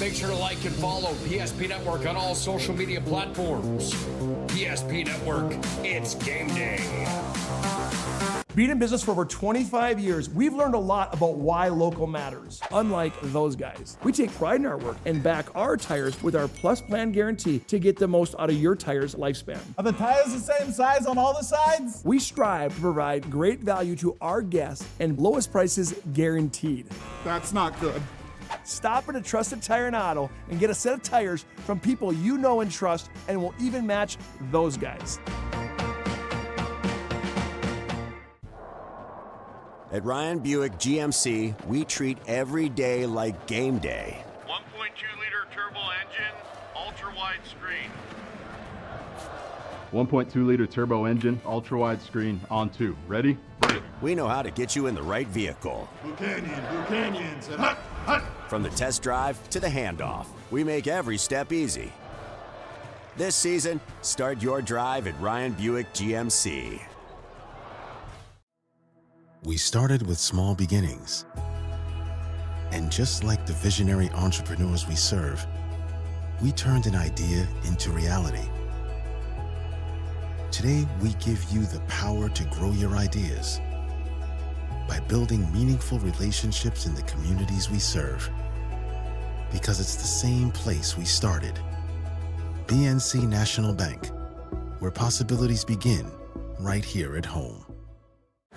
make sure to like and follow PSP Network on all social media platforms. PSP Network, it's game day. Being in business for over 25 years, we've learned a lot about why local matters. Unlike those guys, we take pride in our work and back our tires with our Plus Plan guarantee to get the most out of your tire's lifespan. Are the tires the same size on all the sides? We strive to provide great value to our guests and lowest prices guaranteed. That's not good. Stop at a trusted tire and auto and get a set of tires from people you know and trust, and will even match those guys. At Ryan Buick GMC, we treat every day like game day. 1.2-liter turbo engine, ultra-wide screen. 1.2-liter turbo engine, ultra-wide screen, on 2. Ready? We know how to get you in the right vehicle. Buchanans, and hut, hut. From the test drive to the handoff, we make every step easy. This season, start your drive at Ryan Buick GMC. We started with small beginnings. And just like the visionary entrepreneurs we serve, we turned an idea into reality. Today, we give you the power to grow your ideas by building meaningful relationships in the communities we serve. Because it's the same place we started. BNC National Bank, where possibilities begin right here at home.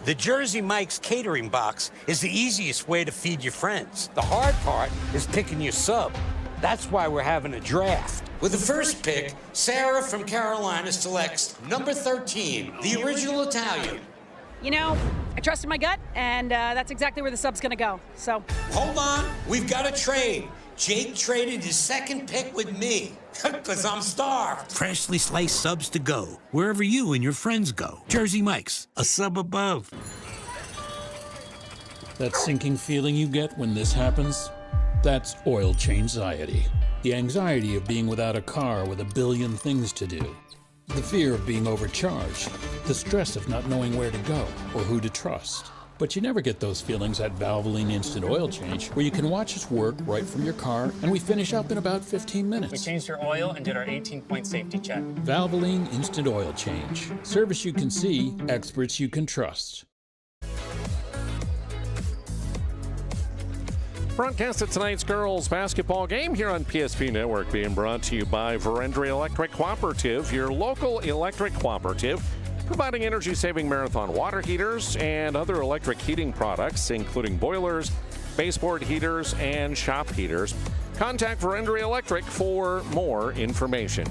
The Jersey Mike's catering box is the easiest way to feed your friends. The hard part is picking your sub. That's why we're having a draft. With the first pick, Sarah from Carolina selects number 13, the original Italian. You know, I trusted my gut, and that's exactly where the sub's gonna go, so. Hold on, we've got a trade. Jake traded his second pick with me, because I'm starved. Freshly sliced subs to go, wherever you and your friends go. Jersey Mike's, a sub above. That sinking feeling you get when this happens? That's oil change-anxiety. The anxiety of being without a car with a billion things to do. The fear of being overcharged. The stress of not knowing where to go or who to trust. But you never get those feelings at Valvoline Instant Oil Change, where you can watch us work right from your car, and we finish up in about 15 minutes. We changed your oil and did our 18-point safety check. Valvoline Instant Oil Change. Service you can see, experts you can trust. Broadcast of tonight's girls basketball game here on PSP Network, being brought to you by Verendry Electric Cooperative, your local electric cooperative, providing energy-saving marathon water heaters and other electric heating products, including boilers, baseboard heaters, and shop heaters. Contact Verendry Electric for more information.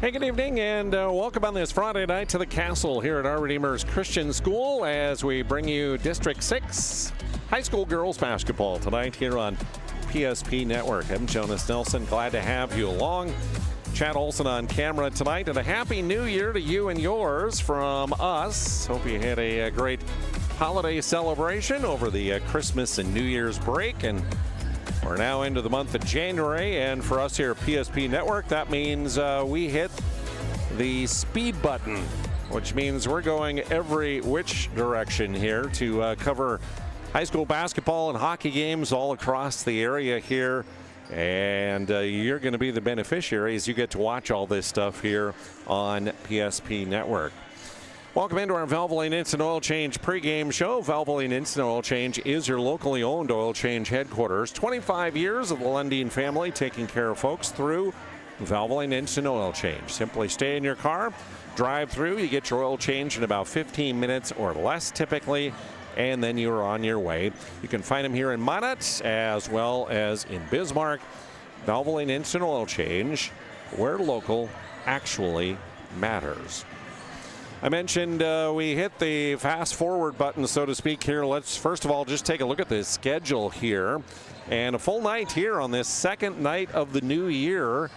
Hey, good evening, and welcome on this Friday night to the Castle here at Our Redeemer's Christian School as we bring you District 6 high school girls basketball tonight here on PSP Network. I'm Jonas Nelson, glad to have you along. Chad Olson on camera tonight, and a happy new year to you and yours from us. Hope you had a great holiday celebration over the Christmas and New Year's break, and we're now into the month of January, and for us here at PSP Network, that means we hit the speed button, which means we're going every which direction here to cover high school basketball and hockey games all across the area here And you're going to be the beneficiary as you get to watch all this stuff here on PSP Network. Welcome into our Valvoline Instant Oil Change pregame show. Valvoline Instant Oil Change is your locally owned oil change headquarters. 25 years of the Lundeen family taking care of folks through Valvoline Instant Oil Change. Simply stay in your car, drive through, you get your oil change in about 15 minutes or less typically, and then you're on your way. You can find them here in Minot as well as in Bismarck. Valvoline Instant Oil Change, where local actually matters. I mentioned we hit the fast forward button, so to speak, here. Let's first of all just take a look at the schedule here. And a full night here on this second night of the new year.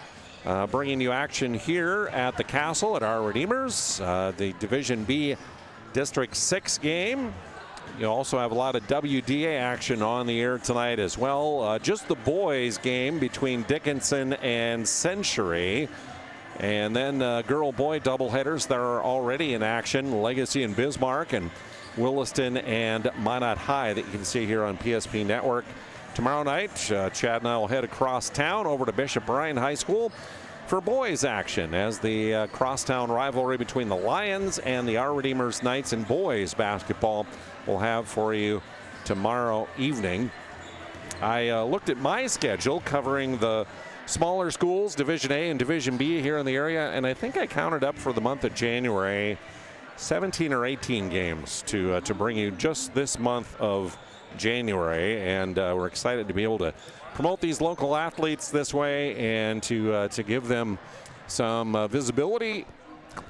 Bringing you action here at the Castle at our Redeemers. The Division B District 6 game. You also have a lot of WDA action on the air tonight as well. Just the boys game between Dickinson and Century. And then girl-boy doubleheaders that are already in action. Legacy and Bismarck and Williston and Minot High that you can see here on PSP Network. Tomorrow night, Chad and I will head across town over to Bishop Bryan High School for boys action as the crosstown rivalry between the Lions and the Our Redeemers Knights and boys basketball will have for you tomorrow evening. I looked at my schedule covering the smaller schools, Division A and Division B here in the area, and I think I counted up for the month of January 17 or 18 games to bring you just this month of January, and we're excited to be able to promote these local athletes this way and to give them some visibility.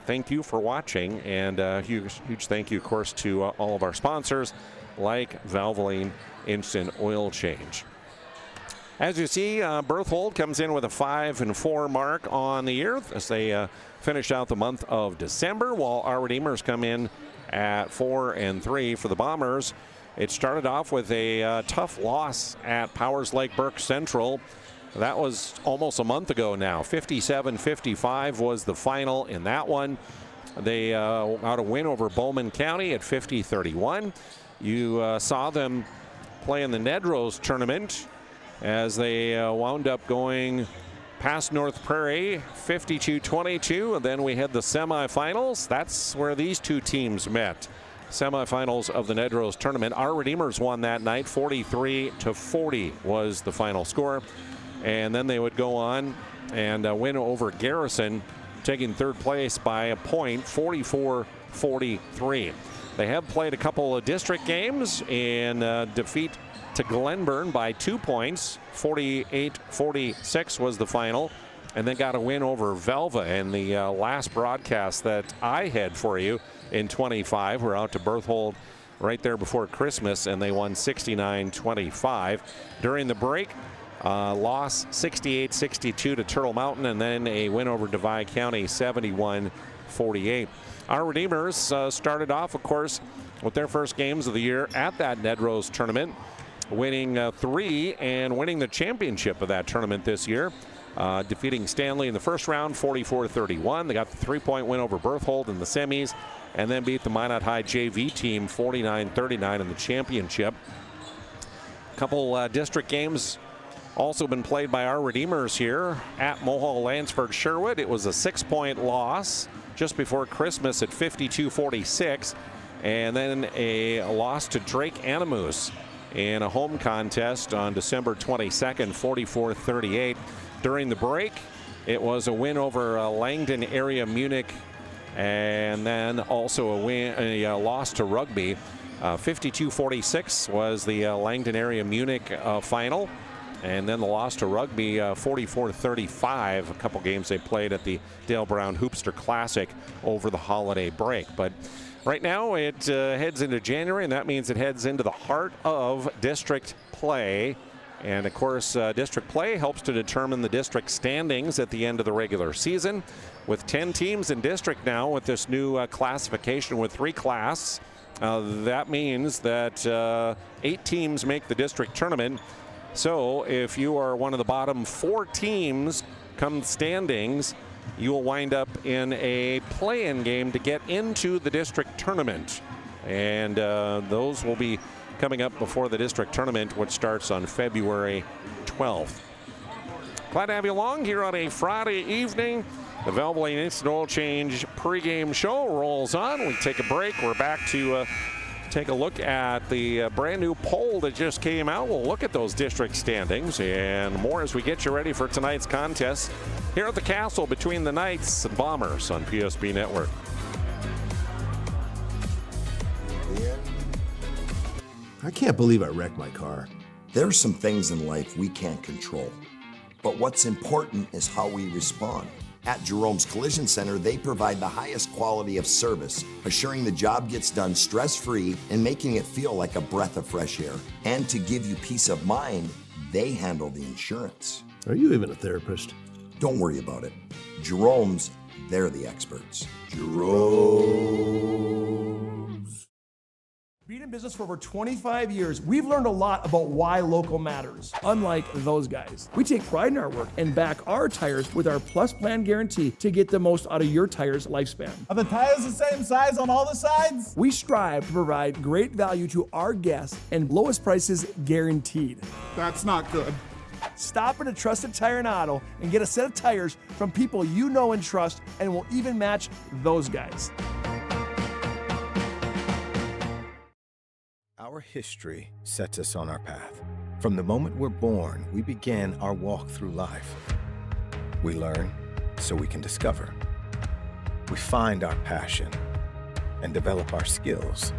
Thank you for watching, and huge thank you, of course, to all of our sponsors like Valvoline Instant Oil Change. As you see, Berthold comes in with a 5-4 mark on the year as they finish out the month of December, while our Redeemers come in at 4-3 for the Bombers. It started off with a tough loss at Powers Lake Burke Central. That was almost a month ago now. 57-55 was the final in that one. They got a win over Bowman County at 50-31. You saw them play in the Nedros tournament as they wound up going past North Prairie 52-22, and then we had the semifinals. That's where these two teams met. Semifinals of the Nedros tournament. Our Redeemers won that night. 43-40 was the final score, and then they would go on and win over Garrison, taking third place by a point, 44-43. They have played a couple of district games in defeat to Glenburn by 2 points. 48-46 was the final, and then got a win over Velva in the last broadcast that I had for you in 25. We're out to Berthold right there before Christmas, and they won 69-25. During the break, loss 68-62 to Turtle Mountain, and then a win over Divide County 71-48. Our Redeemers started off, of course, with their first games of the year at that Nedros tournament, winning 3 and winning the championship of that tournament this year, defeating Stanley in the first round 44-31. They got the 3-point win over Berthold in the semis, and then beat the Minot High JV team 49-39 in the championship. A couple district games also been played by our Redeemers here at Mohall Lansford Sherwood. It was a 6-point loss just before Christmas at 52-46, and then a loss to Drake Animus in a home contest on December 22nd, 44-38. During the break, it was a win over Langdon area Munich, and then also a loss to Rugby. 52-46 was the Langdon area Munich final, and then the loss to Rugby 44-35. A couple games they played at the Dale Brown Hoopster Classic over the holiday break. But right now it heads into January, and that means it heads into the heart of district play. And of course, district play helps to determine the district standings at the end of the regular season. With 10 teams in district now with this new classification with 3 class, that means that 8 teams make the district tournament. So if you are one of the bottom 4 teams come standings, you will wind up in a play-in game to get into the district tournament. And those will be coming up before the district tournament, which starts on February 12th. Glad to have you along here on a Friday evening. The Valvoline Instant Oil Change pregame show rolls on. We take a break. We're back to take a look at the brand new poll that just came out. We'll look at those district standings and more as we get you ready for tonight's contest here at the Castle between the Knights and Bombers on PSP Network. I can't believe I wrecked my car. There are some things in life we can't control, but what's important is how we respond. At Jerome's Collision Center, they provide the highest quality of service, assuring the job gets done stress-free and making it feel like a breath of fresh air. And to give you peace of mind, they handle the insurance. Are you even a therapist? Don't worry about it. Jerome's, they're the experts. Jerome's. Being in business for over 25 years, we've learned a lot about why local matters. Unlike those guys, we take pride in our work and back our tires with our Plus Plan guarantee to get the most out of your tire's lifespan. Are the tires the same size on all the sides? We strive to provide great value to our guests and lowest prices guaranteed. That's not good. Stop at a trusted tire and auto and get a set of tires from people you know and trust, and will even match those guys. Our history sets us on our path. From the moment we're born, we begin our walk through life. We learn so we can discover. We find our passion and develop our skills.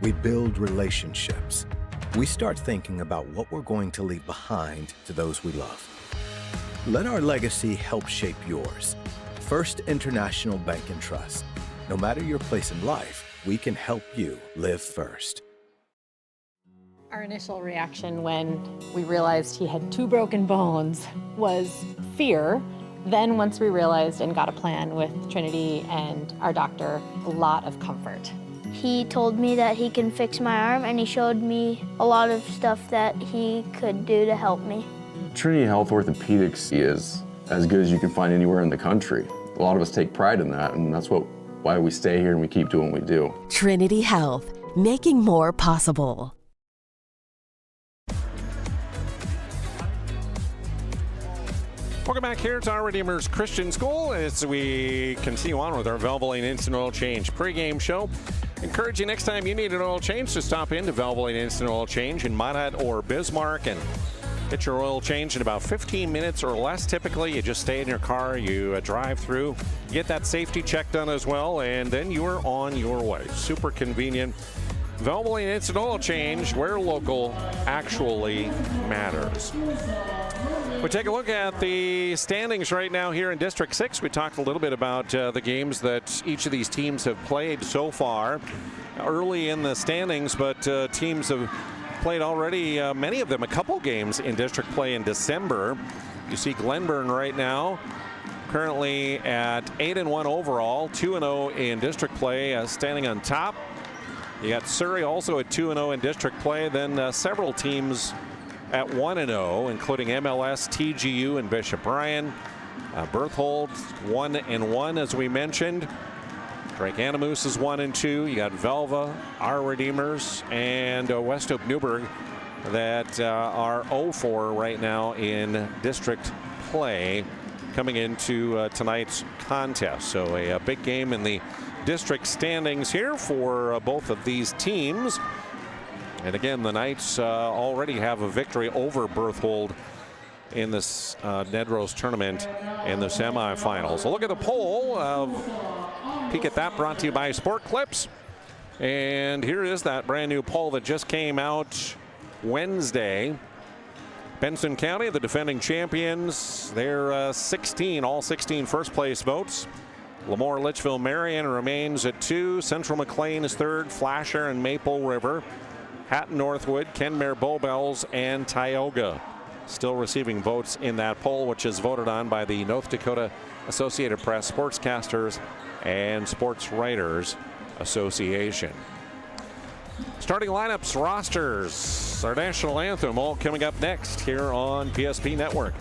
We build relationships. We start thinking about what we're going to leave behind to those we love. Let our legacy help shape yours. First International Bank and Trust. No matter your place in life, we can help you live first. Our initial reaction when we realized he had 2 broken bones was fear. Then once we realized and got a plan with Trinity and our doctor, a lot of comfort. He told me that he can fix my arm, and he showed me a lot of stuff that he could do to help me. Trinity Health Orthopedics is as good as you can find anywhere in the country. A lot of us take pride in that, and that's why we stay here and we keep doing what we do. Trinity Health, making more possible. Welcome back here to our Redeemer's Christian School as we continue on with our Valvoline Instant Oil Change pregame show. Encourage you next time you need an oil change to stop into Valvoline Instant Oil Change in Minot or Bismarck and get your oil change in about 15 minutes or less. Typically, you just stay in your car, you drive through, get that safety check done as well, and then you are on your way. Super convenient. Valvoline Instant Oil Change, where local actually matters. We take a look at the standings right now here in District 6. We talked a little bit about the games that each of these teams have played so far early in the standings, but teams have played already, many of them, a couple games in district play in December. You see Glenburn right now currently at 8-1 overall, 2-0 in district play, standing on top. You got Surrey also at 2-0 in district play. Then several teams at 1-0, including MLS, TGU, and Bishop Bryan. Berthold 1-1, as we mentioned. Drake Animus is 1-2. You got Velva, our Redeemers, and West Hope Newburgh that are 0-4 right now in district play coming into tonight's contest. So a big game in the district standings here for both of these teams. And again, the Knights already have a victory over Berthold in this Nedros tournament in the semifinals. So look at the poll. Peek at that, brought to you by Sport Clips. And here is that brand new poll that just came out Wednesday. Benson County, the defending champions, they're 16, all 16 first place votes. Lemoore, Litchfield, Marion remains at 2. Central McLean is 3rd. Flasher and Maple River. Hatton, Northwood, Kenmare, Bowbells, and Tioga still receiving votes in that poll, which is voted on by the North Dakota Associated Press, Sportscasters, and Sports Writers Association. Starting lineups, rosters, our national anthem, all coming up next here on PSP Network.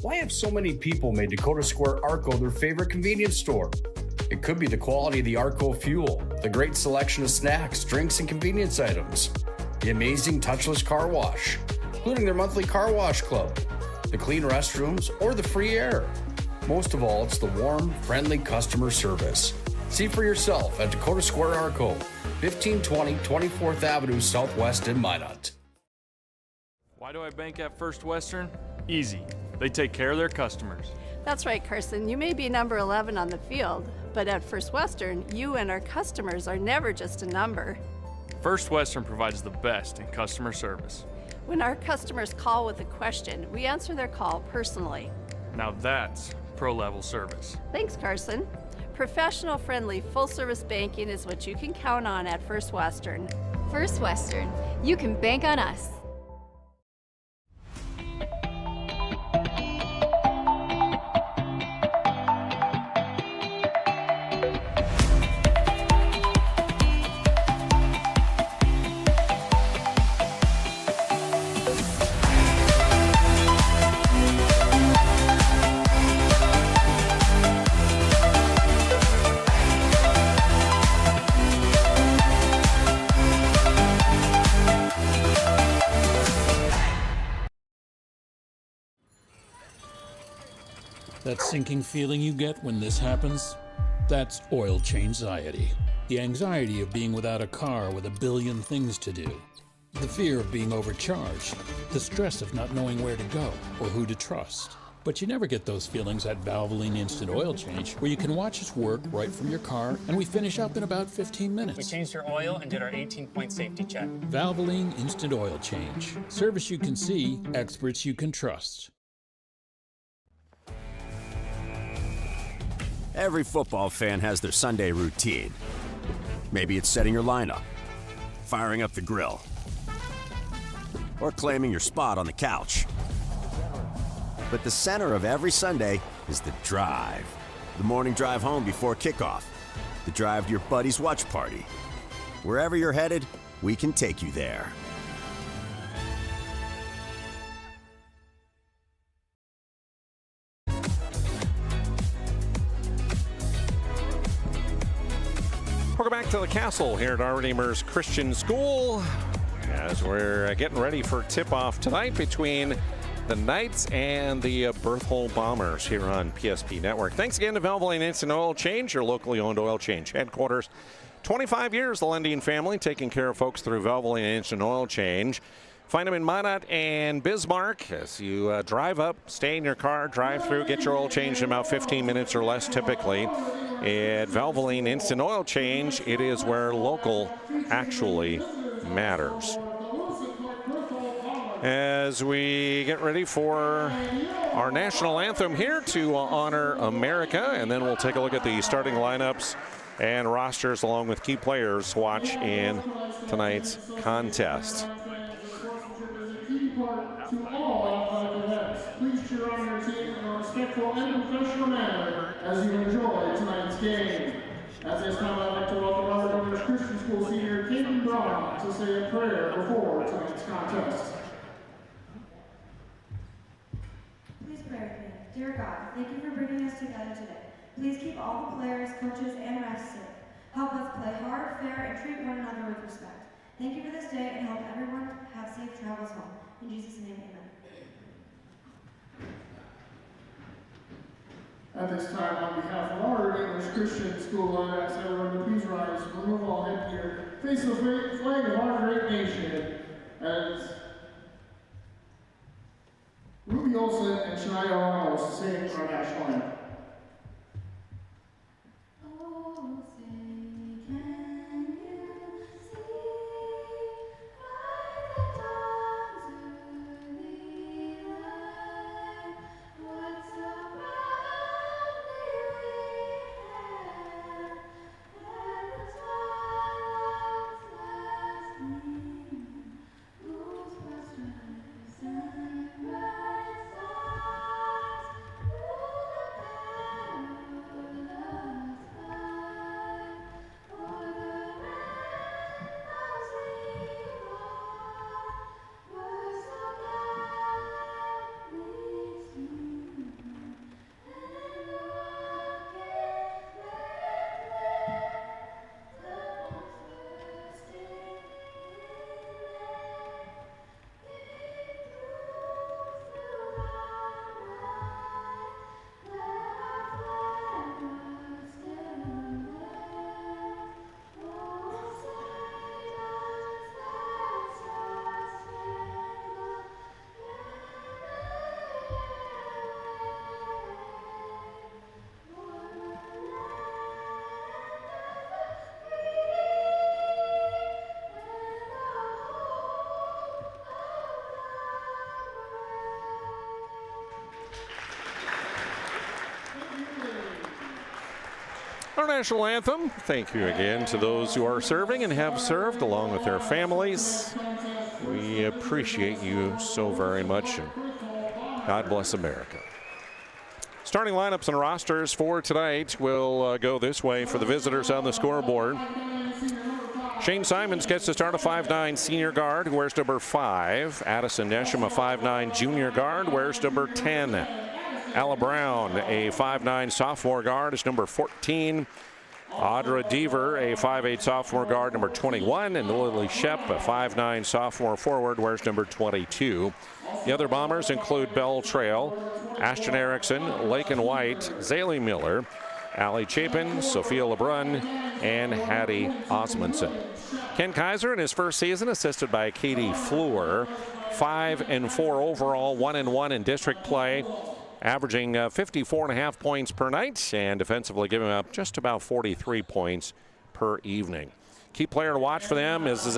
Why have so many people made Dakota Square Arco their favorite convenience store? It could be the quality of the Arco fuel, the great selection of snacks, drinks, and convenience items, the amazing touchless car wash, including their monthly car wash club, the clean restrooms, or the free air. Most of all, it's the warm, friendly customer service. See for yourself at Dakota Square Arco, 1520 24th Avenue Southwest in Minot. Why do I bank at First Western? Easy. They take care of their customers. That's right, Carson. You may be number 11 on the field, but at First Western, you and our customers are never just a number. First Western provides the best in customer service. When our customers call with a question, we answer their call personally. Now that's pro-level service. Thanks, Carson. Professional, friendly, full-service banking is what you can count on at First Western. First Western, you can bank on us. That sinking feeling you get when this happens? That's oil change-anxiety. The anxiety of being without a car with a billion things to do. The fear of being overcharged. The stress of not knowing where to go or who to trust. But you never get those feelings at Valvoline Instant Oil Change, where you can watch us work right from your car, and we finish up in about 15 minutes. We changed your oil and did our 18-point safety check. Valvoline Instant Oil Change. Service you can see, experts you can trust. Every football fan has their Sunday routine. Maybe it's setting your lineup, firing up the grill, or claiming your spot on the couch. But the center of every Sunday is the drive. The morning drive home before kickoff. The drive to your buddy's watch party. Wherever you're headed, we can take you there. Welcome back to the Castle here at our Redeemer's Christian School as we're getting ready for tip-off tonight between the Knights and the Berthold Bombers here on PSP Network. Thanks again to Valvoline Instant Oil Change, your locally owned oil change headquarters. 25 years, the Lending family, taking care of folks through Valvoline Instant Oil Change. Find them in Minot and Bismarck as you drive up, stay in your car, drive through, get your oil changed in about 15 minutes or less typically. At Valvoline Instant Oil Change, it is where local actually matters. As we get ready for our national anthem here to honor America, and then we'll take a look at the starting lineups and rosters along with key players to watch in tonight's contest. To all athletic events, please cheer on your team in a respectful and professional manner as you enjoy tonight's game. At this time, I'd like to welcome our Redeemer's Christian School senior Kaden Braun to say a prayer before tonight's contest. Please pray with me. Dear God, thank you for bringing us together today. Please keep all the players, coaches, and refs safe. Help us play hard, fair, and treat one another with respect. Thank you for this day and help everyone have safe travels home. In Jesus' name, amen. At this time, on behalf of our Redeemer's Christian School, I ask everyone to please rise, remove all headgear, face the flag of our great nation, as Ruby Olsen and Shania Ramos sing our national anthem. Our national anthem. Thank you again to those who are serving and have served along with their families. We appreciate you so very much, and God bless America. Starting lineups and rosters for tonight will go this way for the visitors on the scoreboard. Shane Simons gets to start, a 5'9" senior guard who wears number 5. Addison Nesham, a 5'9" junior guard, wears number 10. Ella Brown, a 5'9" sophomore guard, is number 14. Audra Deaver, a 5'8" sophomore guard, number 21. And Lily Shep, a 5'9" sophomore forward, wears number 22. The other Bombers include Belle Trail, Ashton Erickson, Lakin White, Zaylee Miller, Allie Chapin, Sophia LeBrun, and Hattie Osmondson. Ken Kaiser in his first season, assisted by Katie Fleur, 5-4 overall, 1-1 in district play, averaging 54.5 points per night, and defensively giving up just about 43 points per evening. Key player to watch for them is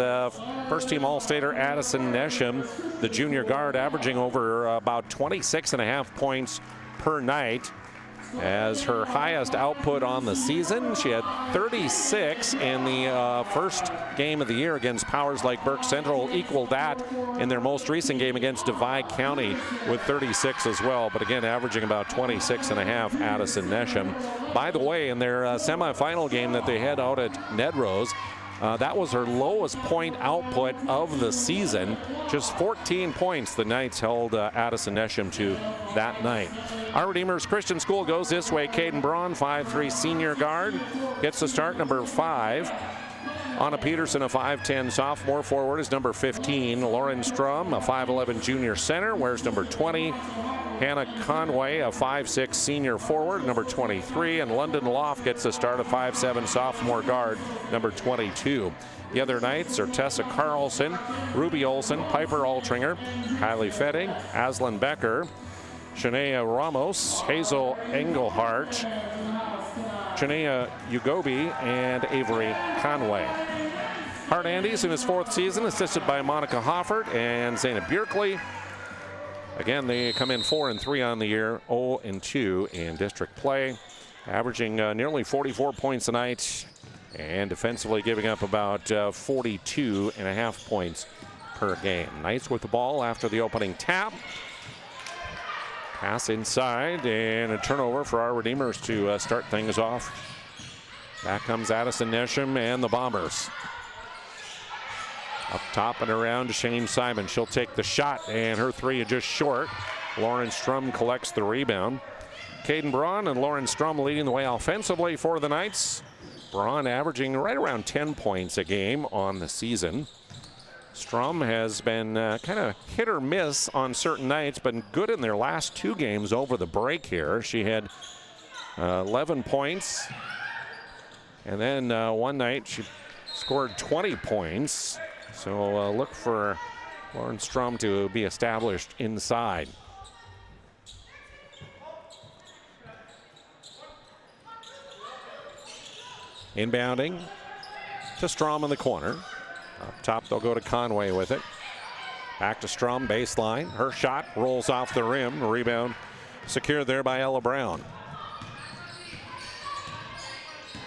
first-team All-Stater Addison Nesham, the junior guard, averaging over about 26.5 points per night. As her highest output on the season, she had 36 in the first game of the year against Powers Lake Burke Central, equaled that in their most recent game against Divide County with 36 as well. But again, averaging about 26.5, Addison Nesham. By the way, in their semifinal game that they had out at Nedrose, that was her lowest point output of the season. Just 14 points the Knights held Addison Nesham to that night. Our Redeemers Christian School goes this way. Caden Braun, 5'3" senior guard, gets the start, number 5. Anna Peterson, a 5'10" sophomore forward, is number 15. Lauren Strum, a 5'11" junior center, wears number 20. Hannah Conway, a 5'6" senior forward, number 23. And London Loft gets the start, a 5'7" sophomore guard, number 22. The other Knights are Tessa Carlson, Ruby Olson, Piper Altringer, Kylie Fetting, Aslan Becker, Shania Ramos, Hazel Engelhart, Shania Ugobi, and Avery Conway. Hart Andes in his 4th season, assisted by Monica Hoffert and Zaina Bjerkley. Again, they come in 4-3 on the year, 0-2 in district play, averaging nearly 44 points a night, and defensively giving up about 42.5 points per game. Knights with the ball after the opening tap. Pass inside, and a turnover for our Redeemers to start things off. Back comes Addison Nesham and the Bombers. Up top and around to Shane Simon. She'll take the shot, and her 3 is just short. Lauren Strum collects the rebound. Caden Braun and Lauren Strum leading the way offensively for the Knights. Braun averaging right around 10 points a game on the season. Strum has been kind of hit or miss on certain nights, but good in their last 2 games over the break here. She had 11 points, and then one night she scored 20 points. So look for Lauren Strum to be established inside. Inbounding to Strum in the corner. Up top, they'll go to Conway with it. Back to Strum, baseline. Her shot rolls off the rim. Rebound secured there by Ella Brown.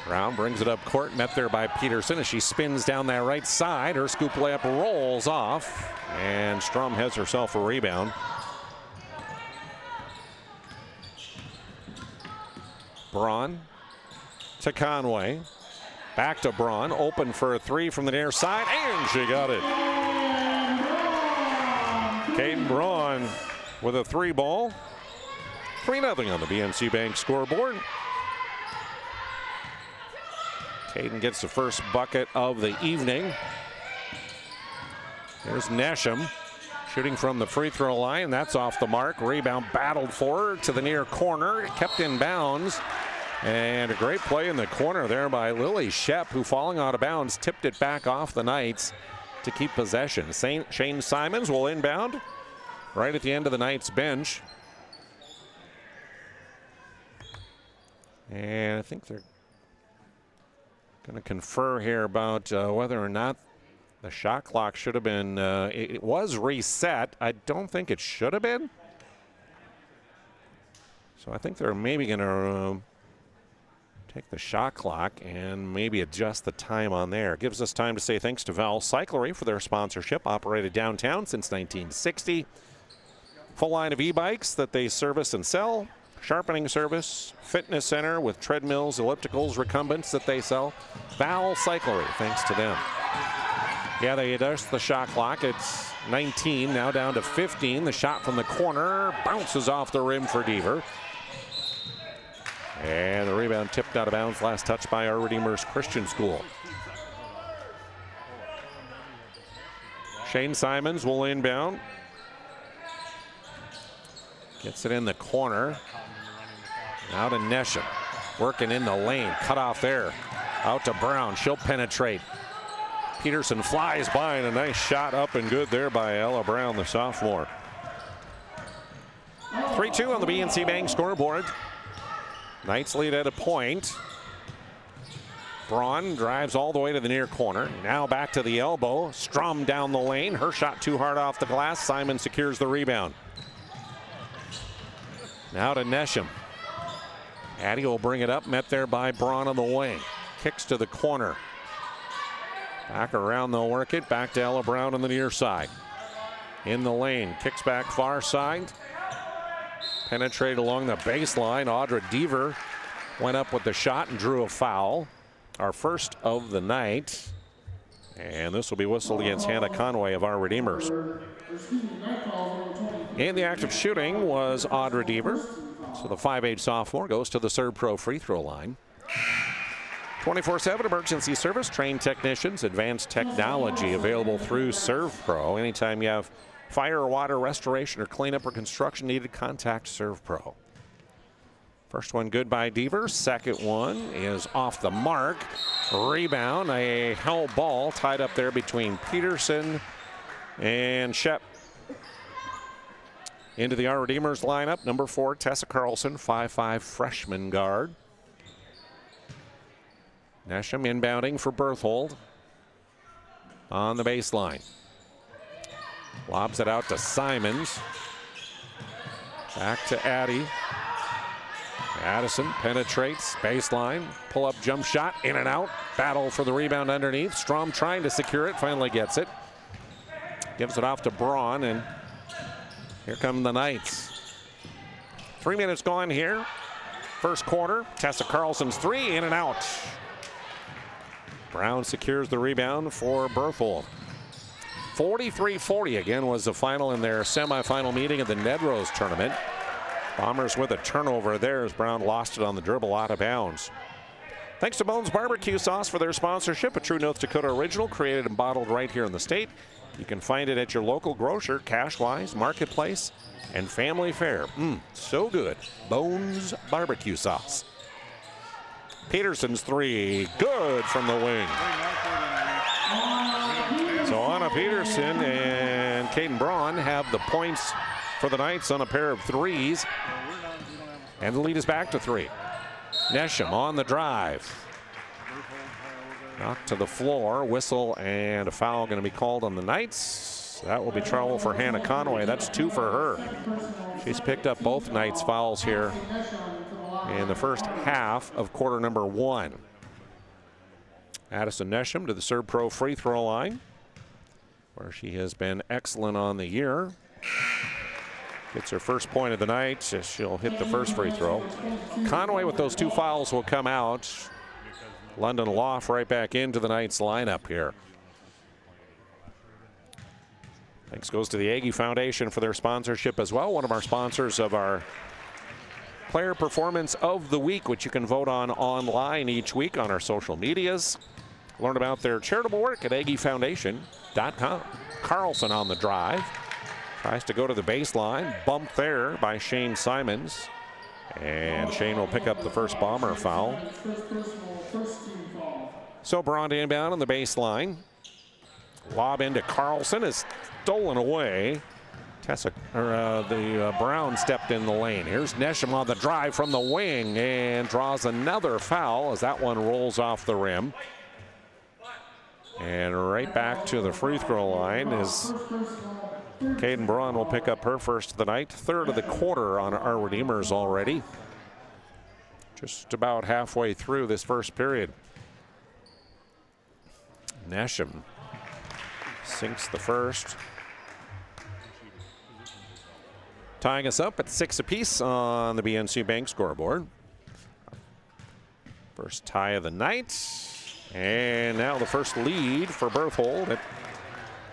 Brown brings it up court, met there by Peterson as she spins down that right side. Her scoop layup rolls off, and Strum has herself a rebound. Braun to Conway. Back to Braun, open for a 3 from the near side, and she got it. Caden Braun with a 3 ball. 3-0 on the BNC Bank scoreboard. Caden gets the first bucket of the evening. There's Nesham shooting from the free throw line. That's off the mark. Rebound battled forward to the near corner, kept in bounds. And a great play in the corner there by Lily Shep, who, falling out of bounds, tipped it back off the Knights to keep possession. Shane Simons will inbound right at the end of the Knights bench. And I think they're going to confer here about whether or not the shot clock should have been, it was reset. I don't think it should have been. So I think they're maybe going to take the shot clock and maybe adjust the time on there. Gives us time to say thanks to Val Cyclery for their sponsorship. Operated downtown since 1960. Full line of e-bikes that they service and sell. Sharpening service, fitness center with treadmills, ellipticals, recumbents that they sell. Val Cyclery, thanks to them. Yeah, they adjust the shot clock. It's 19, now down to 15. The shot from the corner bounces off the rim for Deaver. And the rebound tipped out of bounds. Last touch by our Redeemers Christian School. Shane Simons will inbound. Gets it in the corner. Now to Nesham. Working in the lane. Cut off there. Out to Brown. She'll penetrate. Peterson flies by, and a nice shot up and good there by Ella Brown, the sophomore. 3-2 on the BNC Bank scoreboard. Knights lead at a point. Braun drives all the way to the near corner. Now back to the elbow. Strum down the lane. Her shot too hard off the glass. Simon secures the rebound. Now to Nesham. Addie will bring it up. Met there by Braun on the wing. Kicks to the corner. Back around, they'll work it. Back to Ella Brown on the near side. In the lane. Kicks back far side. Penetrated along the baseline. Audra Deaver went up with the shot and drew a foul. Our first of the night. And this will be whistled against Hannah Conway of our Redeemers. In the act of shooting was Audra Deaver. So the 5'8" sophomore goes to the Serve Pro free throw line. 24/7 emergency service, trained technicians, advanced technology available through Serve Pro. Anytime you have fire or water restoration or cleanup or construction needed, contact Serve Pro. First one good by Deaver. Second one is off the mark. Rebound, a hell ball tied up there between Peterson and Shep. Into the Our Redeemers lineup, number 4, Tessa Carlson, 5'5" freshman guard. Nesham inbounding for Berthold on the baseline. Lobs it out to Simons. Back to Addie. Addison penetrates baseline. Pull up jump shot in and out. Battle for the rebound underneath. Strom trying to secure it. Finally gets it. Gives it off to Braun, and here come the Knights. 3 minutes gone here. First quarter. Tessa Carlson's 3 in and out. Brown secures the rebound for Berthold. 43-40 again was the final in their semifinal meeting of the Nedrose tournament. Bombers with a turnover there as Brown lost it on the dribble out of bounds. Thanks to Bones Barbecue Sauce for their sponsorship, a true North Dakota original created and bottled right here in the state. You can find it at your local grocer, Cashwise, Marketplace, and Family Fare. So good. Bones Barbecue Sauce. Peterson's 3, good from the wing. So Anna Peterson and Caden Braun have the points for the Knights on a pair of threes. And the lead is back to 3. Nesham on the drive. Knocked to the floor, whistle, and a foul going to be called on the Knights. That will be trouble for Hannah Conway. That's 2 for her. She's picked up both Knights fouls here in the first half of quarter number 1. Addison Nesham to the Serve Pro free throw line, where she has been excellent on the year. Gets her first point of the night. She'll hit the first free throw. Conway with those 2 fouls will come out. London Loft right back into the Knights lineup here. Thanks goes to the Aggie Foundation for their sponsorship as well. One of our sponsors of our Player Performance of the Week, which you can vote on online each week on our social medias. Learn about their charitable work at aggiefoundation.com. Carlson on the drive. Tries to go to the baseline. Bumped there by Shane Simons. And Shane will pick up the first Bomber foul. So Braun inbound on the baseline. Lob into Carlson is stolen away. Brown stepped in the lane. Here's Nesham on the drive from the wing and draws another foul as that one rolls off the rim. And right back to the free throw line is Caden Braun will pick up her first of the night. Third of the quarter on our Redeemers already. Just about halfway through this first period. Nesham sinks the first. Tying us up at 6 apiece on the BNC Bank scoreboard. First tie of the night. And now the first lead for Berthold at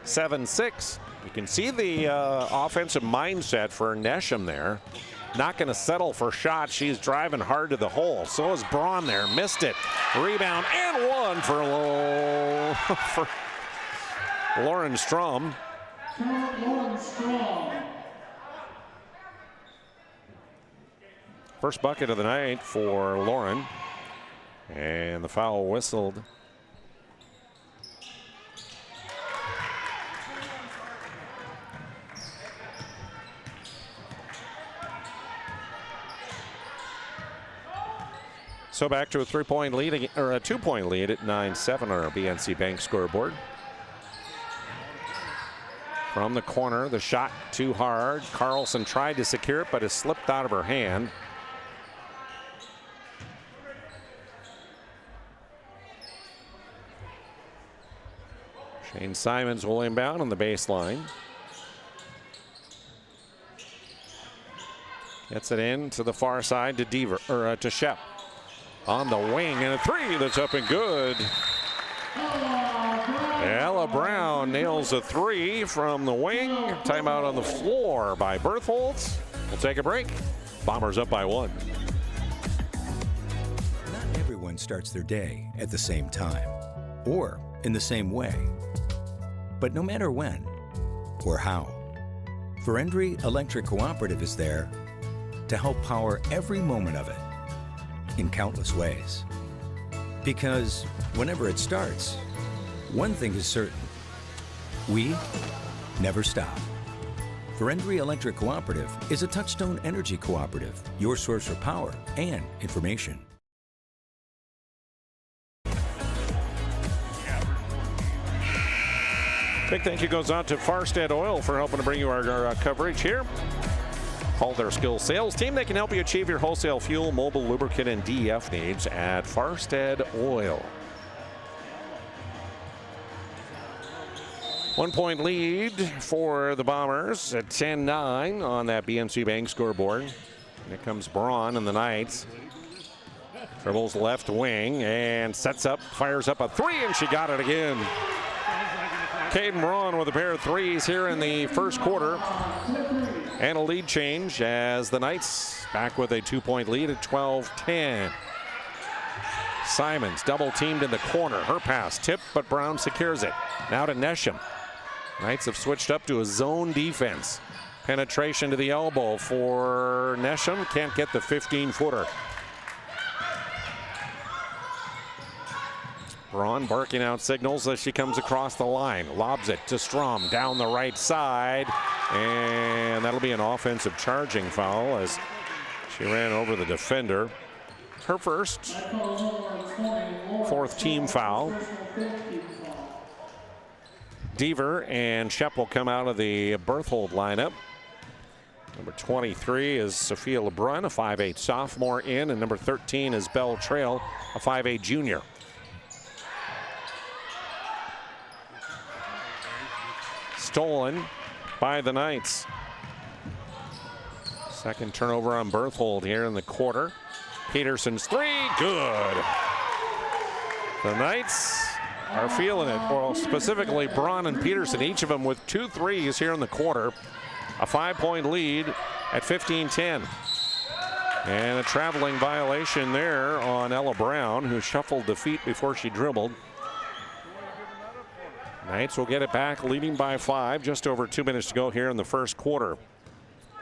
7-6. You can see the offensive mindset for Nesham there. Not going to settle for shots. She's driving hard to the hole. So is Braun there. Missed it. Rebound and one for Lauren Strom. First bucket of the night for Lauren. And the foul whistled. So back to a 3-point lead, or a 2-point lead at 9-7 on our BNC Bank scoreboard. From the corner, the shot too hard. Carlson tried to secure it, but it slipped out of her hand. Shane Simons will inbound on the baseline. Gets it in to the far side to to Shep. On the wing, and a three that's up and good. Ella Brown nails a three from the wing. Timeout on the floor by Berthold. We'll take a break. Bombers up by 1. Not everyone starts their day at the same time or in the same way. But no matter when or how, Ferendry Electric Cooperative is there to help power every moment of it in countless ways. Because whenever it starts, one thing is certain: we never stop. Ferendry Electric Cooperative is a Touchstone Energy cooperative, your source for power and information. Big thank you goes out to Farstead Oil for helping to bring you our coverage here. Call their skilled sales team. They can help you achieve your wholesale fuel, mobile lubricant, and DEF needs at Farstead Oil. 1-point lead for the Bombers at 10-9 on that BNC Bank scoreboard. Here comes Braun in the Knights. Dribbles left wing and sets up, fires up a three, and she got it again. Caden Braun with a pair of threes here in the first quarter. And a lead change as the Knights back with a 2-point lead at 12-10. Simons double teamed in the corner. Her pass tipped, but Brown secures it. Now to Nesham. Knights have switched up to a zone defense. Penetration to the elbow for Nesham. Can't get the 15-footer. Braun barking out signals as she comes across the line. Lobs it to Strom down the right side. And that'll be an offensive charging foul as she ran over the defender. Her first, fourth team foul. Deaver and Shep will come out of the Berthold lineup. Number 23 is Sophia LeBrun, a 5'8 sophomore in, and number 13 is Belle Trail, a 5'8 junior. Stolen by the Knights. Second turnover on Berthold here in the quarter. Peterson's three, good. The Knights are feeling it. Well, specifically Braun and Peterson, each of them with 2 threes here in the quarter. A 5-point lead at 15-10. And a traveling violation there on Ella Brown, who shuffled the feet before she dribbled. Knights will get it back, leading by 5. Just over 2 minutes to go here in the first quarter.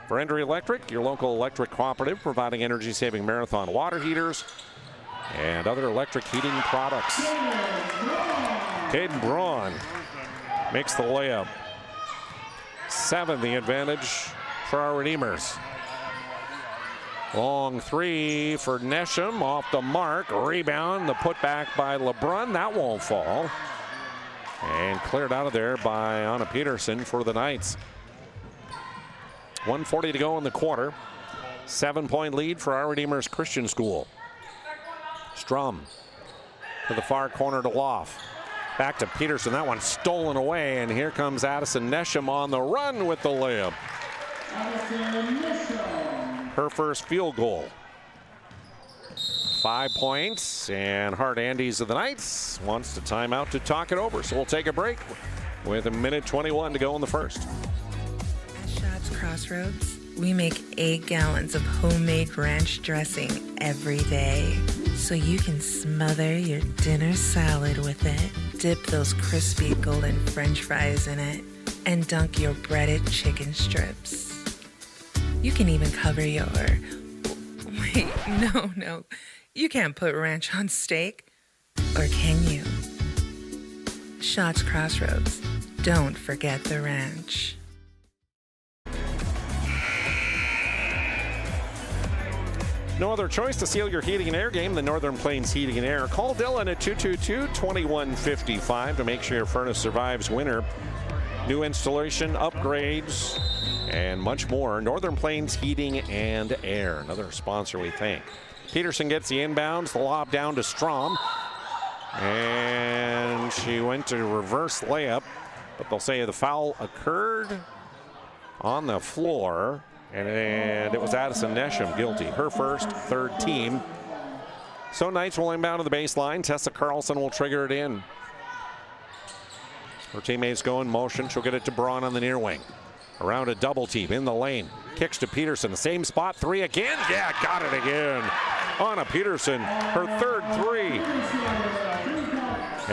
Ferendry Electric, your local electric cooperative, providing energy-saving marathon water heaters and other electric heating products. Caden Braun makes the layup. 7 the advantage for our Redeemers. Long three for Nesham, off the mark. Rebound, the putback by LeBrun. That won't fall. And cleared out of there by Anna Peterson for the Knights. 1:40 to go in the quarter. 7-point lead for our Redeemers Christian School. Strum to the far corner to Loff. Back to Peterson. That one stolen away, and here comes Addison Nesham on the run with the layup. Her first field goal. 5 points, and Hart Andes of the Knights wants the timeout to talk it over. So we'll take a break with 1:21 to go in the first. At Shots Crossroads, we make 8 gallons of homemade ranch dressing every day, so you can smother your dinner salad with it, dip those crispy golden French fries in it, and dunk your breaded chicken strips. You can even cover your... Wait, no. You can't put ranch on steak. Or can you? Shots Crossroads. Don't forget the ranch. No other choice to seal your heating and air game than Northern Plains Heating and Air. Call Dylan at 222-2155 to make sure your furnace survives winter. New installation, upgrades, and much more. Northern Plains Heating and Air, another sponsor we thank. Peterson gets the inbounds, the lob down to Strom. And she went to reverse layup, but they'll say the foul occurred on the floor. And it was Addison Nesham guilty. Her first, third team. So Knights will inbound to the baseline. Tessa Carlson will trigger it in. Her teammates go in motion. She'll get it to Braun on the near wing. Around a double team in the lane. Kicks to Peterson. The same spot. 3 again. Yeah, got it again. Anna Peterson, her third 3.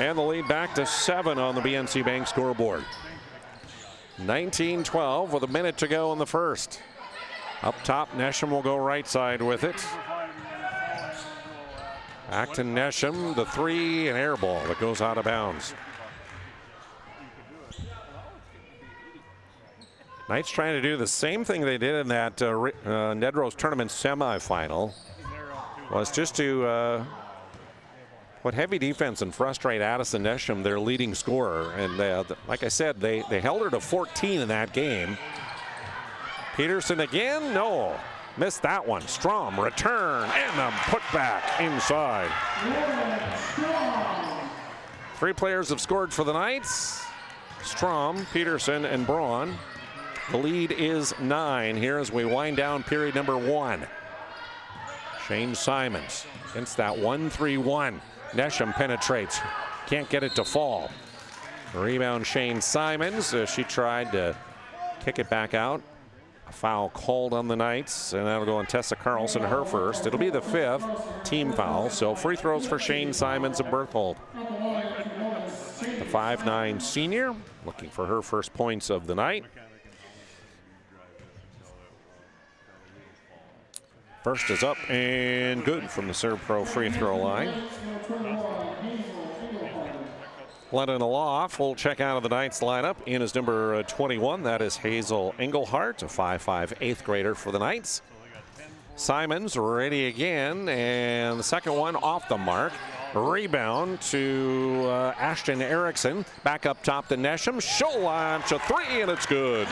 And the lead back to 7 on the BNC Bank scoreboard. 19-12 with a minute to go in the first. Up top, Nesham will go right side with it. Back to Nesham, the 3, an air ball that goes out of bounds. Knights trying to do the same thing they did in that Nedros tournament semifinal, was just to put heavy defense and frustrate Addison Nesham, their leading scorer. And like I said, they held her to 14 in that game. Peterson again, no, missed that one. Strom, return, and a putback inside. 3 players have scored for the Knights. Strom, Peterson, and Braun. The lead is 9 here as we wind down period number 1. Shane Simons against that 1-3-1. Nesham penetrates, can't get it to fall. Rebound Shane Simons. She tried to kick it back out. A foul called on the Knights, and that'll go on Tessa Carlson, her first. It'll be the 5th team foul, so free throws for Shane Simons and Berthold. The 5'9" senior looking for her first points of the night. First is up and good from the Serve Pro free throw line. Lennon Aloff will check out of the Knights lineup. In is number 21. That is Hazel Engelhart, a 5'5" 8th grader for the Knights. Simons ready again, and the second one off the mark. Rebound to Ashton Erickson. Back up top to Nesham. She'll launch a 3, and it's good.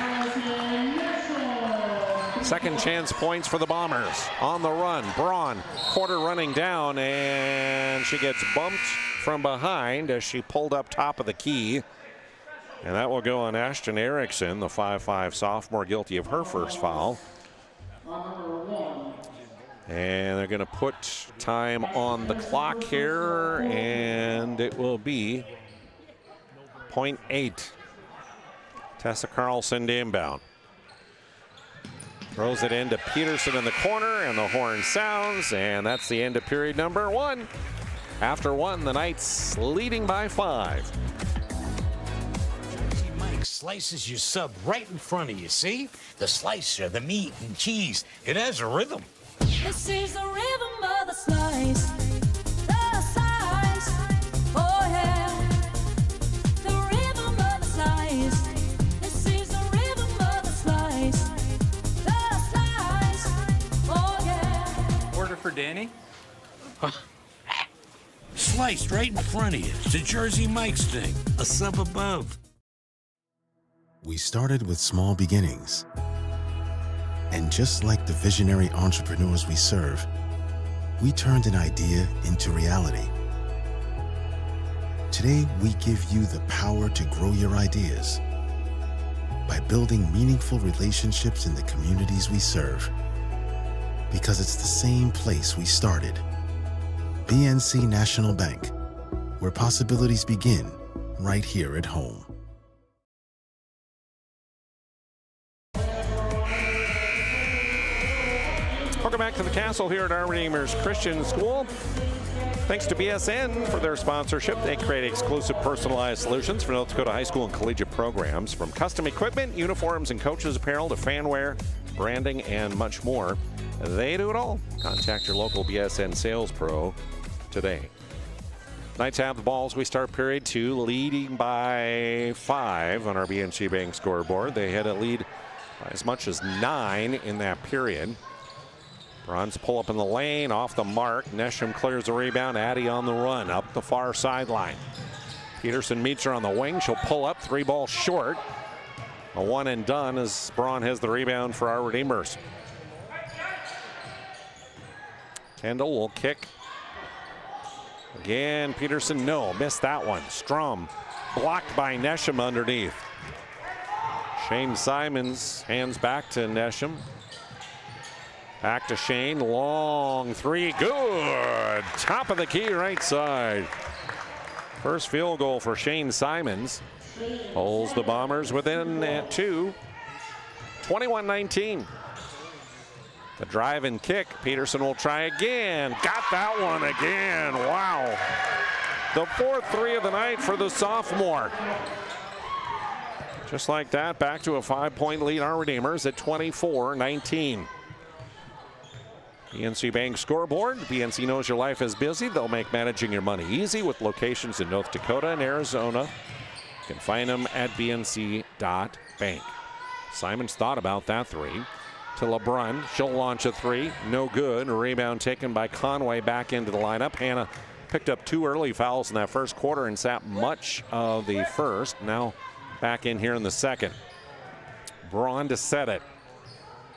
Second chance points for the Bombers. On the run, Braun, quarter running down, and she gets bumped from behind as she pulled up top of the key. And that will go on Ashton Erickson, the 5'5" sophomore, guilty of her first foul. And they're going to put time on the clock here, and it will be 0.8. Tessa Carlson to inbound. Throws it into Peterson in the corner, and the horn sounds, and that's the end of period number 1. After 1, the Knights leading by 5. Mike slices your sub right in front of you, see? The slicer, the meat and cheese, it has a rhythm. This is the rhythm of the slice. The slice, oh yeah. The rhythm of the slice. This is the rhythm of the slice. The slice, oh yeah. Order for Danny? Sliced right in front of you. It's a Jersey Mike's thing. A sub above. We started with small beginnings. And just like the visionary entrepreneurs we serve, we turned an idea into reality. Today, we give you the power to grow your ideas by building meaningful relationships in the communities we serve. Because it's the same place we started. BNC National Bank, where possibilities begin right here at home. Welcome back to the Castle here at our Redeemers Christian School. Thanks to BSN for their sponsorship. They create exclusive personalized solutions for North Dakota high school and collegiate programs, from custom equipment, uniforms, and coaches apparel to fanware, branding, and much more. They do it all. Contact your local BSN sales pro today. Knights have the balls. We start period 2, leading by 5 on our BNC Bank scoreboard. They had a lead by as much as 9 in that period. Bruns pull up in the lane, off the mark. Nesham clears the rebound. Addy on the run, up the far sideline. Peterson meets her on the wing. She'll pull up, 3 balls short. A one and done as Braun has the rebound for our Redeemers. Kendall will kick. Again, Peterson, no, missed that one. Strom blocked by Nesham underneath. Shane Simons hands back to Nesham. Back to Shane, long 3, good. Top of the key right side. First field goal for Shane Simons. Pulls the Bombers within at 2. 21-19. The drive and kick. Peterson will try again. Got that one again. Wow. The 4th 3 of the night for the sophomore. Just like that, back to a 5-point lead. Our Redeemers at 24-19. BNC Bank scoreboard. BNC knows your life is busy. They'll make managing your money easy with locations in North Dakota and Arizona. You can find them at bnc.bank. Simons thought about that 3. To LeBrun. She'll launch a 3. No good. A rebound taken by Conway back into the lineup. Hannah picked up 2 early fouls in that first quarter and sat much of the first. Now back in here in the second. Braun to set it.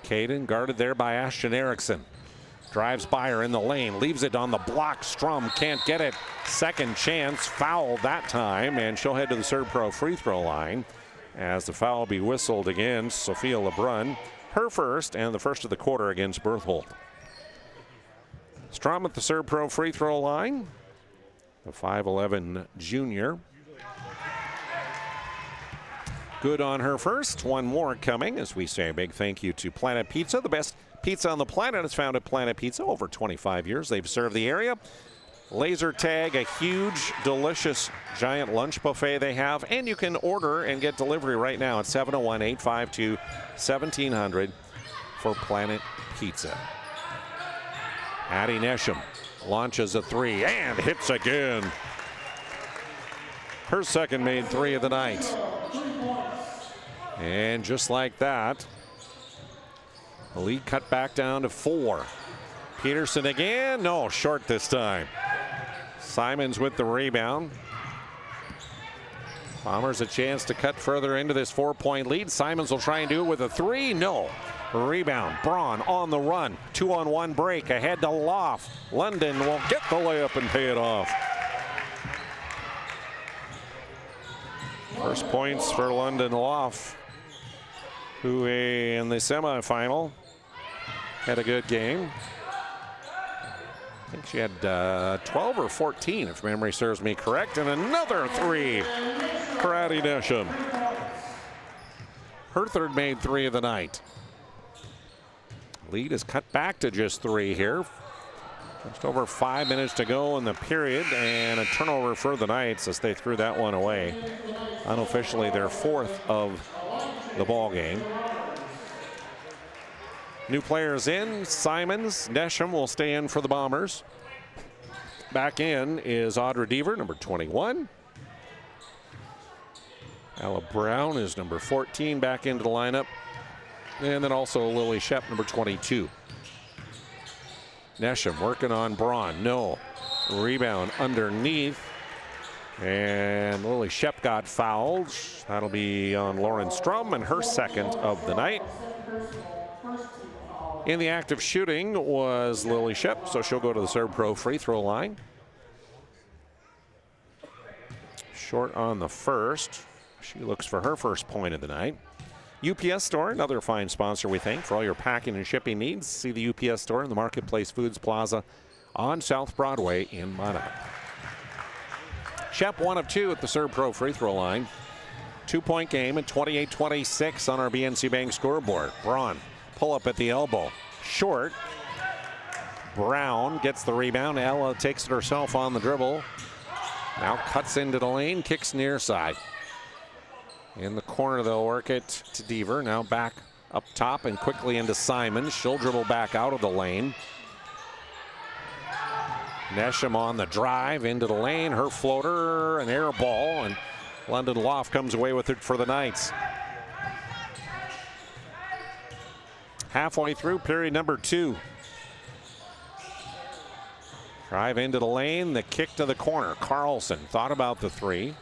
Caden guarded there by Ashton Erickson. Drives by her in the lane, leaves it on the block. Strum can't get it. Second chance, foul that time, and she'll head to the Serve Pro free throw line as the foul will be whistled against Sophia LeBrun. Her first, and the first of the quarter against Berthold. Strum at the Serve Pro free throw line. The 5'11 junior. Good on her first. One more coming as we say a big thank you to Planet Pizza, the best pizza on the planet is found at Planet Pizza. Over 25 years they've served the area. Laser tag, a huge, delicious, giant lunch buffet they have. And you can order and get delivery right now at 701-852-1700 for Planet Pizza. Addie Nesham launches a 3 and hits again. Her second made 3 of the night. And just like that, the lead cut back down to 4. Peterson again. No, short this time. Simons with the rebound. Bombers a chance to cut further into this 4-point lead. Simons will try and do it with a 3. No. Rebound. Braun on the run. 2-on-1 break. Ahead to Loff. London will get the layup and pay it off. First points for London Loff, who in the semifinal had a good game. I think she had 12 or 14, if memory serves me correct. And another 3 for Addie Nesham. Her third made 3 of the night. Lead is cut back to just 3 here. Just over 5 minutes to go in the period, and a turnover for the Knights as they threw that one away. Unofficially their 4th of the ball game. New players in. Simons, Nesham will stay in for the Bombers. Back in is Audra Deaver, number 21. Ella Brown is number 14 back into the lineup. And then also Lily Shep, number 22. Nesham working on Braun. No. Rebound underneath. And Lily Shep got fouled. That'll be on Lauren Strum and her second of the night. In the act of shooting was Lily Ship, so she'll go to the Serve Pro free throw line. Short on the first. She looks for her first point of the night. UPS Store, another fine sponsor, we think, for all your packing and shipping needs. See the UPS Store in the Marketplace Foods Plaza on South Broadway in Minot. Shep 1 of 2 at the Serve Pro free throw line. 2-point game at 28-26 on our BNC Bank scoreboard. Braun, pull up at the elbow. Short. Brown gets the rebound. Ella takes it herself on the dribble. Now cuts into the lane, kicks near side. In the corner, they'll work it to Deaver. Now back up top and quickly into Simons. She'll dribble back out of the lane. Nesham on the drive into the lane. Her floater, an air ball, and London Loft comes away with it for the Knights. Halfway through period number 2. Drive into the lane, the kick to the corner. Carlson thought about the 3.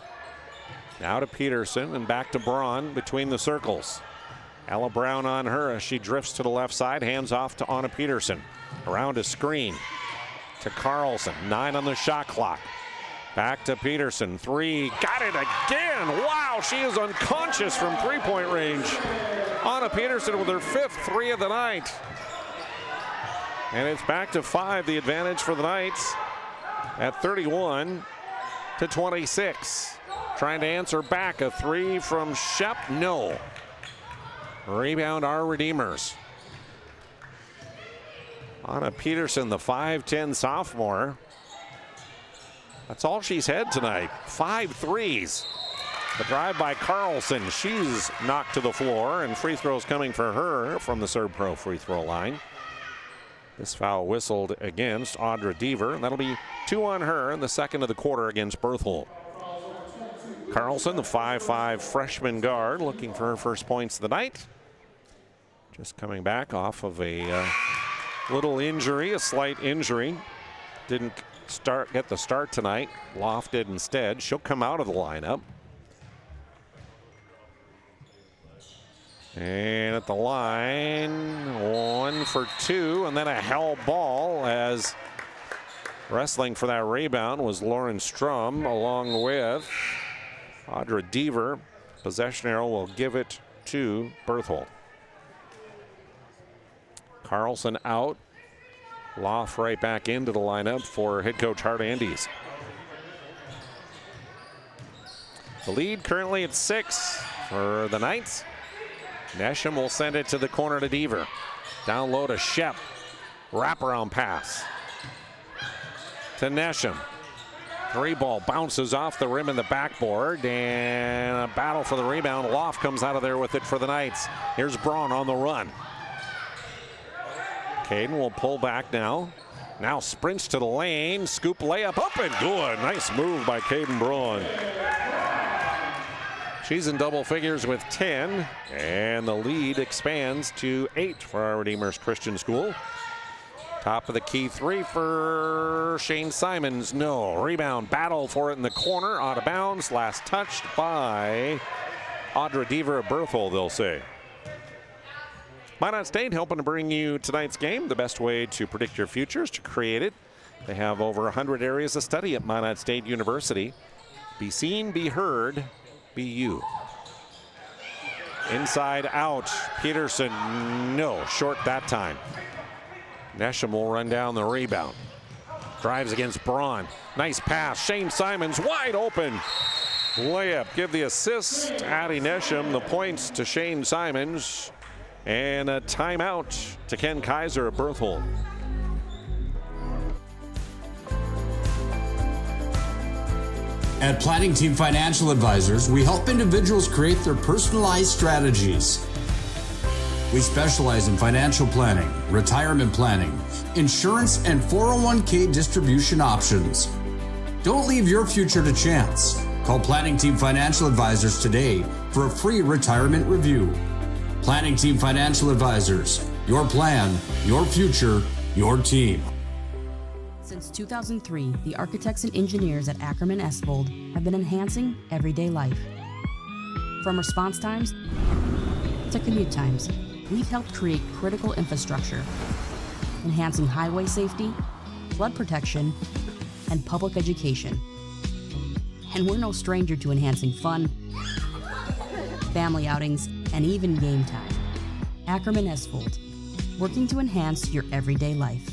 Now to Peterson and back to Braun between the circles. Ella Brown on her as she drifts to the left side, hands off to Anna Peterson. Around a screen to Carlson, 9 on the shot clock. Back to Peterson, 3, got it again. Wow, she is unconscious from 3-point range. Anna Peterson with her 5th 3 of the night. And it's back to 5, the advantage for the Knights at 31-26. Trying to answer back, a 3 from Shep, no. Rebound our Redeemers. Anna Peterson, the 5'10 sophomore. That's all she's had tonight, 5 threes. The drive by Carlson, she's knocked to the floor, and free throws coming for her from the Serve Pro free throw line. This foul whistled against Audra Deaver, and that'll be 2 on her in the second of the quarter against Berthold. Carlson, the 5'5 freshman guard, looking for her first points of the night. Just coming back off of a little injury, a slight injury. Didn't get the start tonight. Loft did instead. She'll come out of the lineup. And at the line, 1 for 2, and then a hell ball as wrestling for that rebound was Lauren Strum along with Audra Deaver. Possession arrow will give it to Berthold. Carlson out. Loft right back into the lineup for head coach Hart Andes. The lead currently at 6 for the Knights. Nesham will send it to the corner to Deaver. Down low to Shep. Wraparound pass to Nesham. 3-ball bounces off the rim and the backboard, and a battle for the rebound. Loft comes out of there with it for the Knights. Here's Braun on the run. Caden will pull back now. Now sprints to the lane. Scoop layup up and good. Nice move by Caden Braun. She's in double figures with 10, and the lead expands to 8 for our Redeemers Christian School. Top of the key 3 for Shane Simons. No. Rebound battle for it in the corner. Out of bounds. Last touched by Audra Deaver of Berthold, they'll say. Minot State helping to bring you tonight's game. The best way to predict your future is to create it. They have over 100 areas of study at Minot State University. Be seen, be heard, be you. Inside out. Peterson, no. Short that time. Nesham will run down the rebound. Drives against Braun. Nice pass. Shane Simons wide open. Layup. Give the assist. Addie Nesham. The points to Shane Simons. And a timeout to Ken Kaiser of Berthold. At Planning Team Financial Advisors, we help individuals create their personalized strategies. We specialize in financial planning, retirement planning, insurance, and 401k distribution options. Don't leave your future to chance. Call Planning Team Financial Advisors today for a free retirement review. Planning Team Financial Advisors. Your plan, your future, your team. Since 2003, the architects and engineers at Ackerman Espvold have been enhancing everyday life. From response times to commute times, We've helped create critical infrastructure, enhancing highway safety, flood protection, and public education. And we're no stranger to enhancing fun, family outings, and even game time. Ackerman Esvold, working to enhance your everyday life.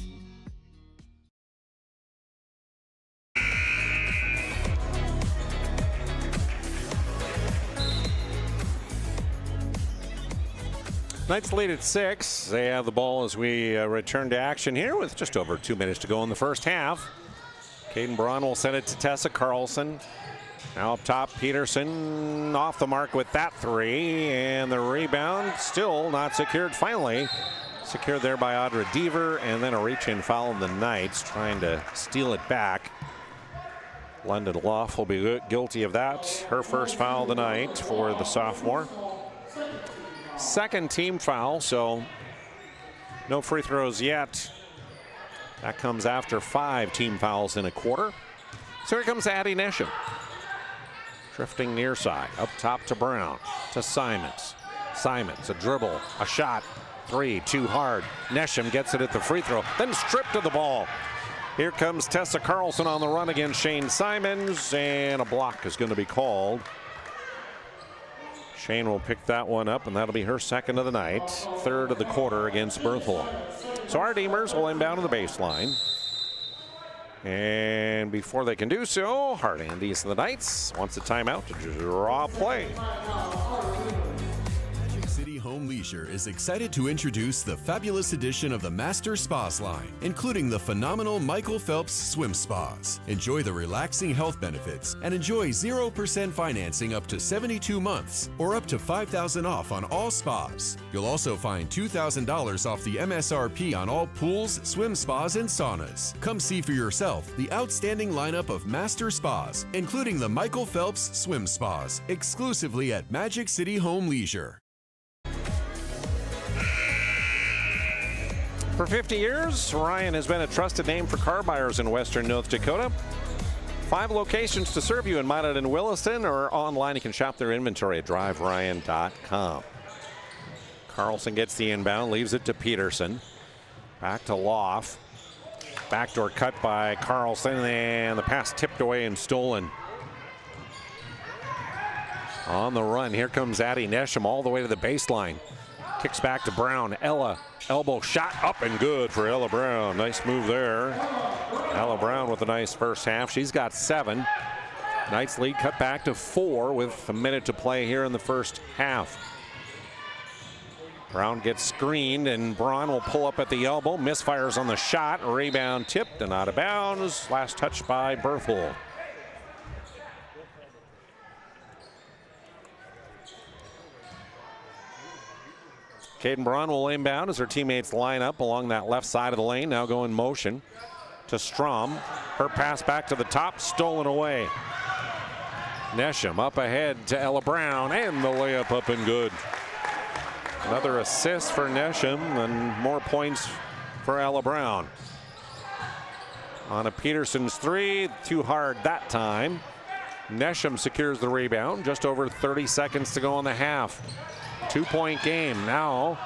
Knights lead at 6. They have the ball as we return to action here with just over 2 minutes to go in the first half. Caden Braun will send it to Tessa Carlson. Now up top, Peterson off the mark with that three, and the rebound still not secured. Finally secured there by Audra Deaver, and then a reach-in foul in the Knights trying to steal it back. London Loft will be guilty of that. Her first foul of the night for the sophomore. Second team foul, so no free throws yet. That comes after 5 team fouls in a quarter. So here comes Addie Nesham. Drifting near side, up top to Brown, to Simons. Simons, a dribble, a shot, 3, too hard. Nesham gets it at the free throw, then stripped of the ball. Here comes Tessa Carlson on the run against Shane Simons, and a block is going to be called. Shane will pick that one up, and that'll be her second of the night, third of the quarter against Berthold. So our Deemers will inbound to the baseline. And before they can do so, Hart Andes of the Knights wants a timeout to draw play. City Home Leisure is excited to introduce the fabulous edition of the Master Spas line, including the phenomenal Michael Phelps Swim Spas. Enjoy the relaxing health benefits and enjoy 0% financing up to 72 months or up to $5,000 off on all spas. You'll also find $2,000 off the MSRP on all pools, swim spas, and saunas. Come see for yourself the outstanding lineup of Master Spas, including the Michael Phelps Swim Spas, exclusively at Magic City Home Leisure. For 50 years, Ryan has been a trusted name for car buyers in Western North Dakota. 5 locations to serve you in Minot and Williston, or online you can shop their inventory at driveryan.com. Carlson gets the inbound, leaves it to Peterson. Back to Loff. Backdoor cut by Carlson, and the pass tipped away and stolen. On the run, here comes Addie Nesham all the way to the baseline. Kicks back to Brown. Ella, elbow shot up and good for Ella Brown. Nice move there. Ella Brown with a nice first half. She's got 7. Knights lead cut back to 4 with a minute to play here in the first half. Brown gets screened, and Braun will pull up at the elbow. Misfires on the shot. Rebound tipped and out of bounds. Last touch by Berthold. Caden Braun will inbound as her teammates line up along that left side of the lane. Now go in motion to Strom. Her pass back to the top, stolen away. Nesham up ahead to Ella Brown, and the layup up and good. Another assist for Nesham and more points for Ella Brown. On a Peterson's 3, too hard that time. Nesham secures the rebound. Just over 30 seconds to go on the half. 2-point game now.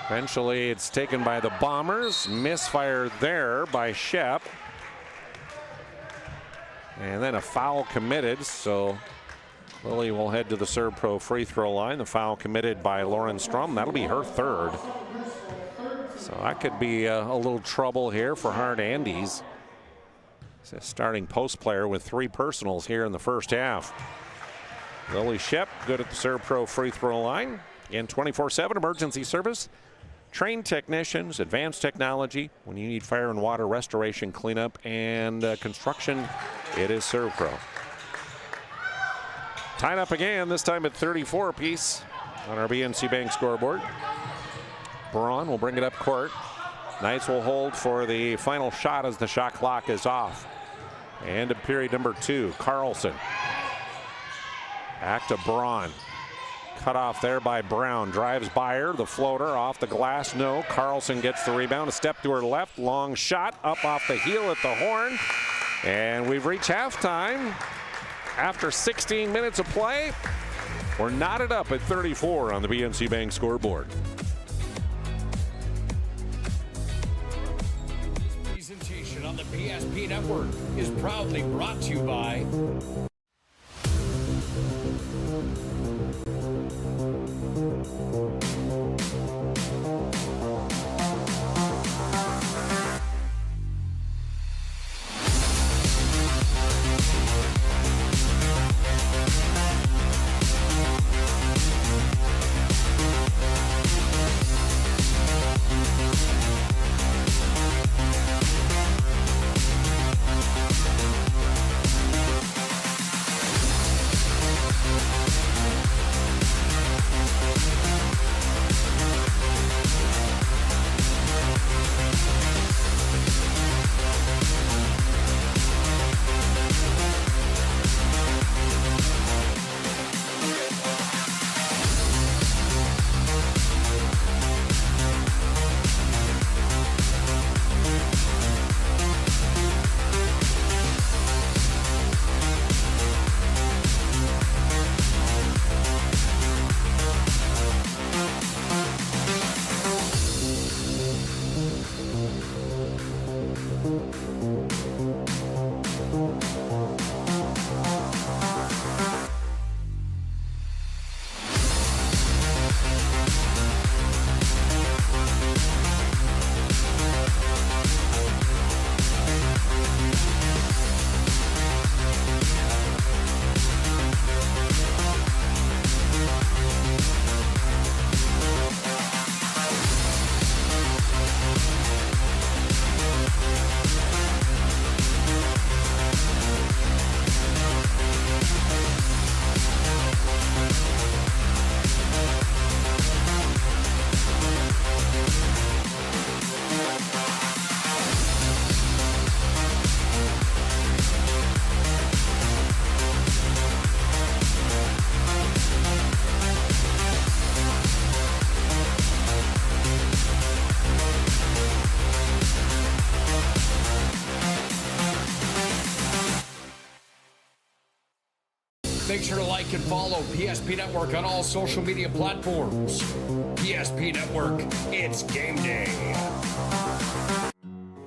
Eventually it's taken by the Bombers. Misfire there by Shep. And then a foul committed, so Lily will head to the Serb Pro free throw line. The foul committed by Lauren Strom. That'll be her 3rd. So that could be a little trouble here for Hart Andes. It's a starting post player with 3 personals here in the first half. Lily Shep, good at the Serb Pro free throw line. Again, 24/7 emergency service. Trained technicians, advanced technology. When you need fire and water restoration, cleanup, and construction, it is Serb Pro. Tied up again, this time at 34 apiece on our BNC Bank scoreboard. Braun will bring it up court. Knights will hold for the final shot as the shot clock is off. End of period number 2. Carlson. Back to Braun. Cut off there by Brown. Drives by her. The floater off the glass. No. Carlson gets the rebound. A step to her left. Long shot up off the heel at the horn. And we've reached halftime. After 16 minutes of play, We're knotted up at 34 on the PNC Bank scoreboard. Presentation on the PSP Network is proudly brought to you by Make sure to like and follow PSP Network on all social media platforms. PSP Network, it's game day.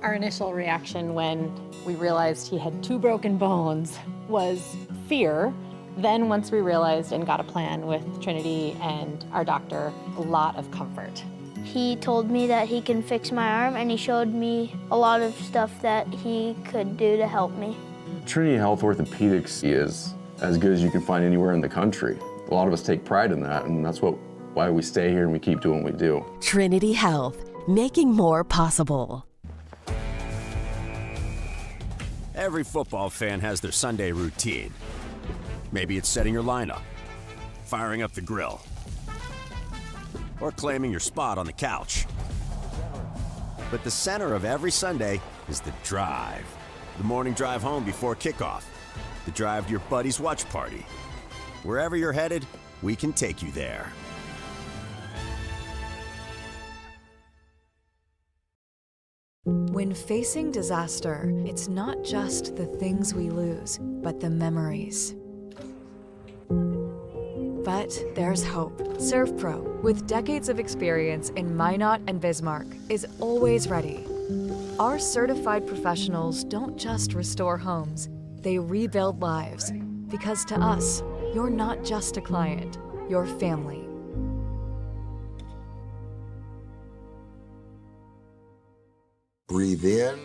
Our initial reaction when we realized he had 2 broken bones was fear. Then once we realized and got a plan with Trinity and our doctor, a lot of comfort. He told me that he can fix my arm, and he showed me a lot of stuff that he could do to help me. Trinity Health Orthopedics is as good as you can find anywhere in the country. A lot of us take pride in that, and that's why we stay here and we keep doing what we do. Trinity Health, making more possible. Every football fan has their Sunday routine. Maybe it's setting your lineup, firing up the grill, or claiming your spot on the couch. But the center of every Sunday is the drive. The morning drive home before kickoff. The drive to your buddy's watch party. Wherever you're headed, we can take you there. When facing disaster, it's not just the things we lose, but the memories. But there's hope. ServPro, with decades of experience in Minot and Bismarck, is always ready. Our certified professionals don't just restore homes, they rebuild lives. Because to us, you're not just a client, you're family. Breathe in.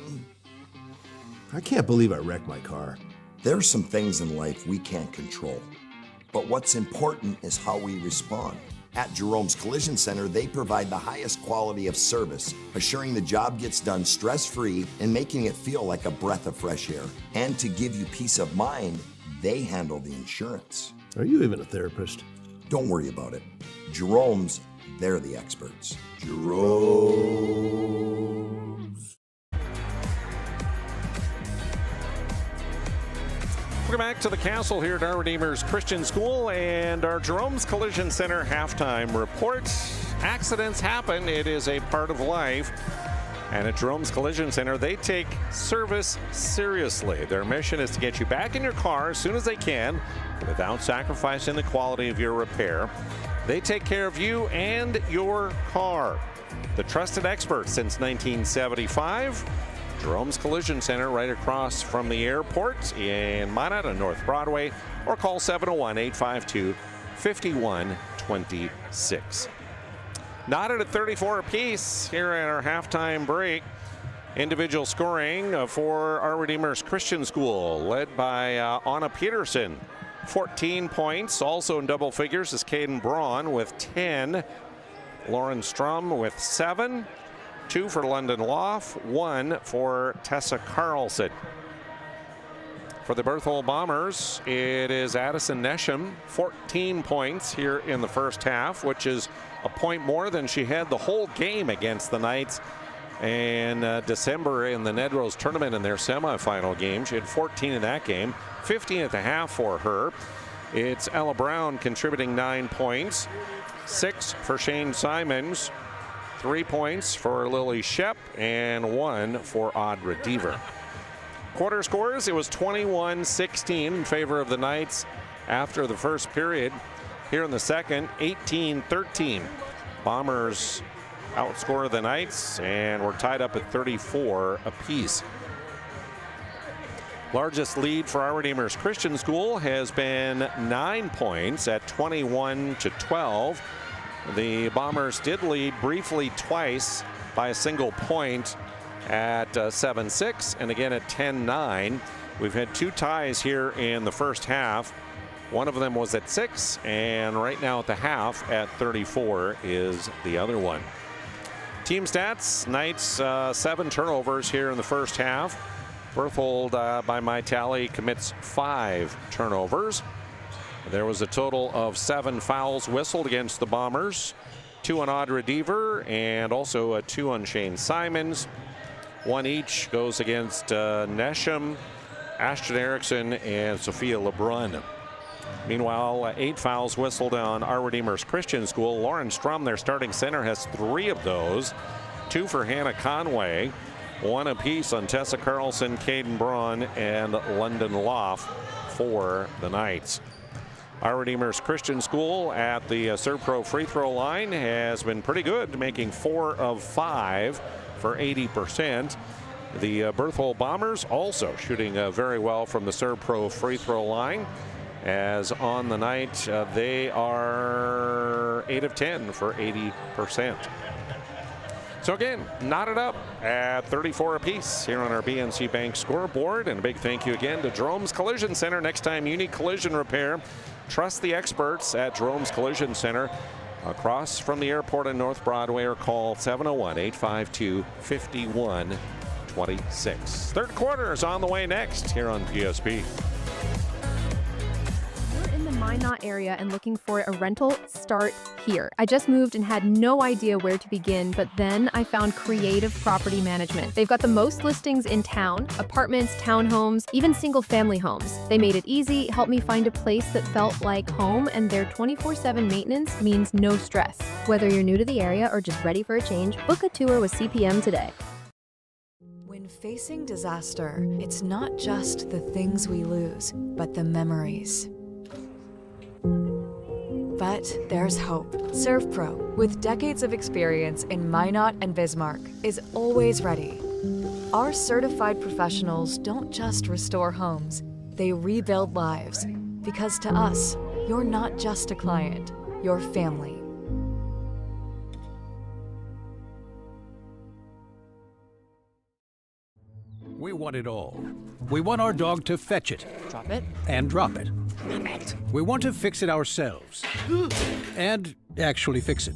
I can't believe I wrecked my car. There's some things in life we can't control. But what's important is how we respond. At Jerome's Collision Center, they provide the highest quality of service, assuring the job gets done stress-free and making it feel like a breath of fresh air. And to give you peace of mind, they handle the insurance. Are you even a therapist? Don't worry about it. Jerome's, they're the experts. Jerome's. Welcome back to the Castle here at Our Redeemer's Christian School and our Jerome's Collision Center halftime report. Accidents happen. It is a part of life. And at Jerome's Collision Center, they take service seriously. Their mission is to get you back in your car as soon as they can without sacrificing the quality of your repair. They take care of you and your car. The trusted experts since 1975. Jerome's Collision Center right across from the airport in Minot on North Broadway, or call 701-852-5126. Knotted at 34 apiece here at our halftime break. Individual scoring for Our Redeemer's Christian School, led by Anna Peterson. 14 points, also in double figures, is Caden Braun with 10. Lauren Strum with 7. 2 for London Loff, 1 for Tessa Carlson. For the Berthold Bombers, it is Addison Nesham, 14 points here in the first half, which is a point more than she had the whole game against the Knights in December in the Nedros tournament in their semifinal game. She had 14 in that game, 15 at the half for her. It's Ella Brown contributing 9 points, 6 for Shane Simons, 3 points for Lily Shep, and 1 for Audra Deaver. Quarter scores, it was 21-16 in favor of the Knights after the first period. Here in the second, 18-13. Bombers outscore the Knights, and we're tied up at 34 apiece. Largest lead for Our Redeemer's Christian School has been 9 points at 21-12. The Bombers did lead briefly twice by a single point at 7-6 and again at 10-9. We've had 2 ties here in the first half. One of them was at 6, and right now at the half at 34 is the other one. Team stats, Knights 7 turnovers here in the first half. Berthold, by my tally, commits 5 turnovers. There was a total of 7 fouls whistled against the Bombers. 2 on Audra Deaver and also 2 on Shane Simons. 1 each goes against Nesham, Ashton Erickson, and Sophia LeBrun. Meanwhile, 8 fouls whistled on Our Redeemer's Christian School. Lauren Strum, their starting center, has 3 of those. 2 for Hannah Conway. 1 apiece on Tessa Carlson, Caden Braun, and London Loff for the Knights. Our Redeemer's Christian School at the Servpro free throw line has been pretty good, making 4 of 5 for 80%. The Berthold Bombers also shooting very well from the Servpro free throw line, as on the night they are 8 of 10 for 80%. So again, knotted up at 34 apiece here on our BNC Bank scoreboard. And a big thank you again to Jerome's Collision Center. Next time you need collision repair, trust the experts at Jerome's Collision Center across from the airport in North Broadway, or call 701-852-5126. Third quarter is on the way next here on PSP. Minot area and looking for a rental, start here. I just moved and had no idea where to begin, but then I found Creative Property Management. They've got the most listings in town, apartments, townhomes, even single-family homes. They made it easy, helped me find a place that felt like home, and their 24/7 maintenance means no stress. Whether you're new to the area or just ready for a change, book a tour with CPM today. When facing disaster, it's not just the things we lose, but the memories. But there's hope. Servpro, with decades of experience in Minot and Bismarck, is always ready. Our certified professionals don't just restore homes, they rebuild lives. Because to us, you're not just a client, you're family. We want it all. We want our dog to fetch it. Drop it. And drop it. We want to fix it ourselves. And actually fix it.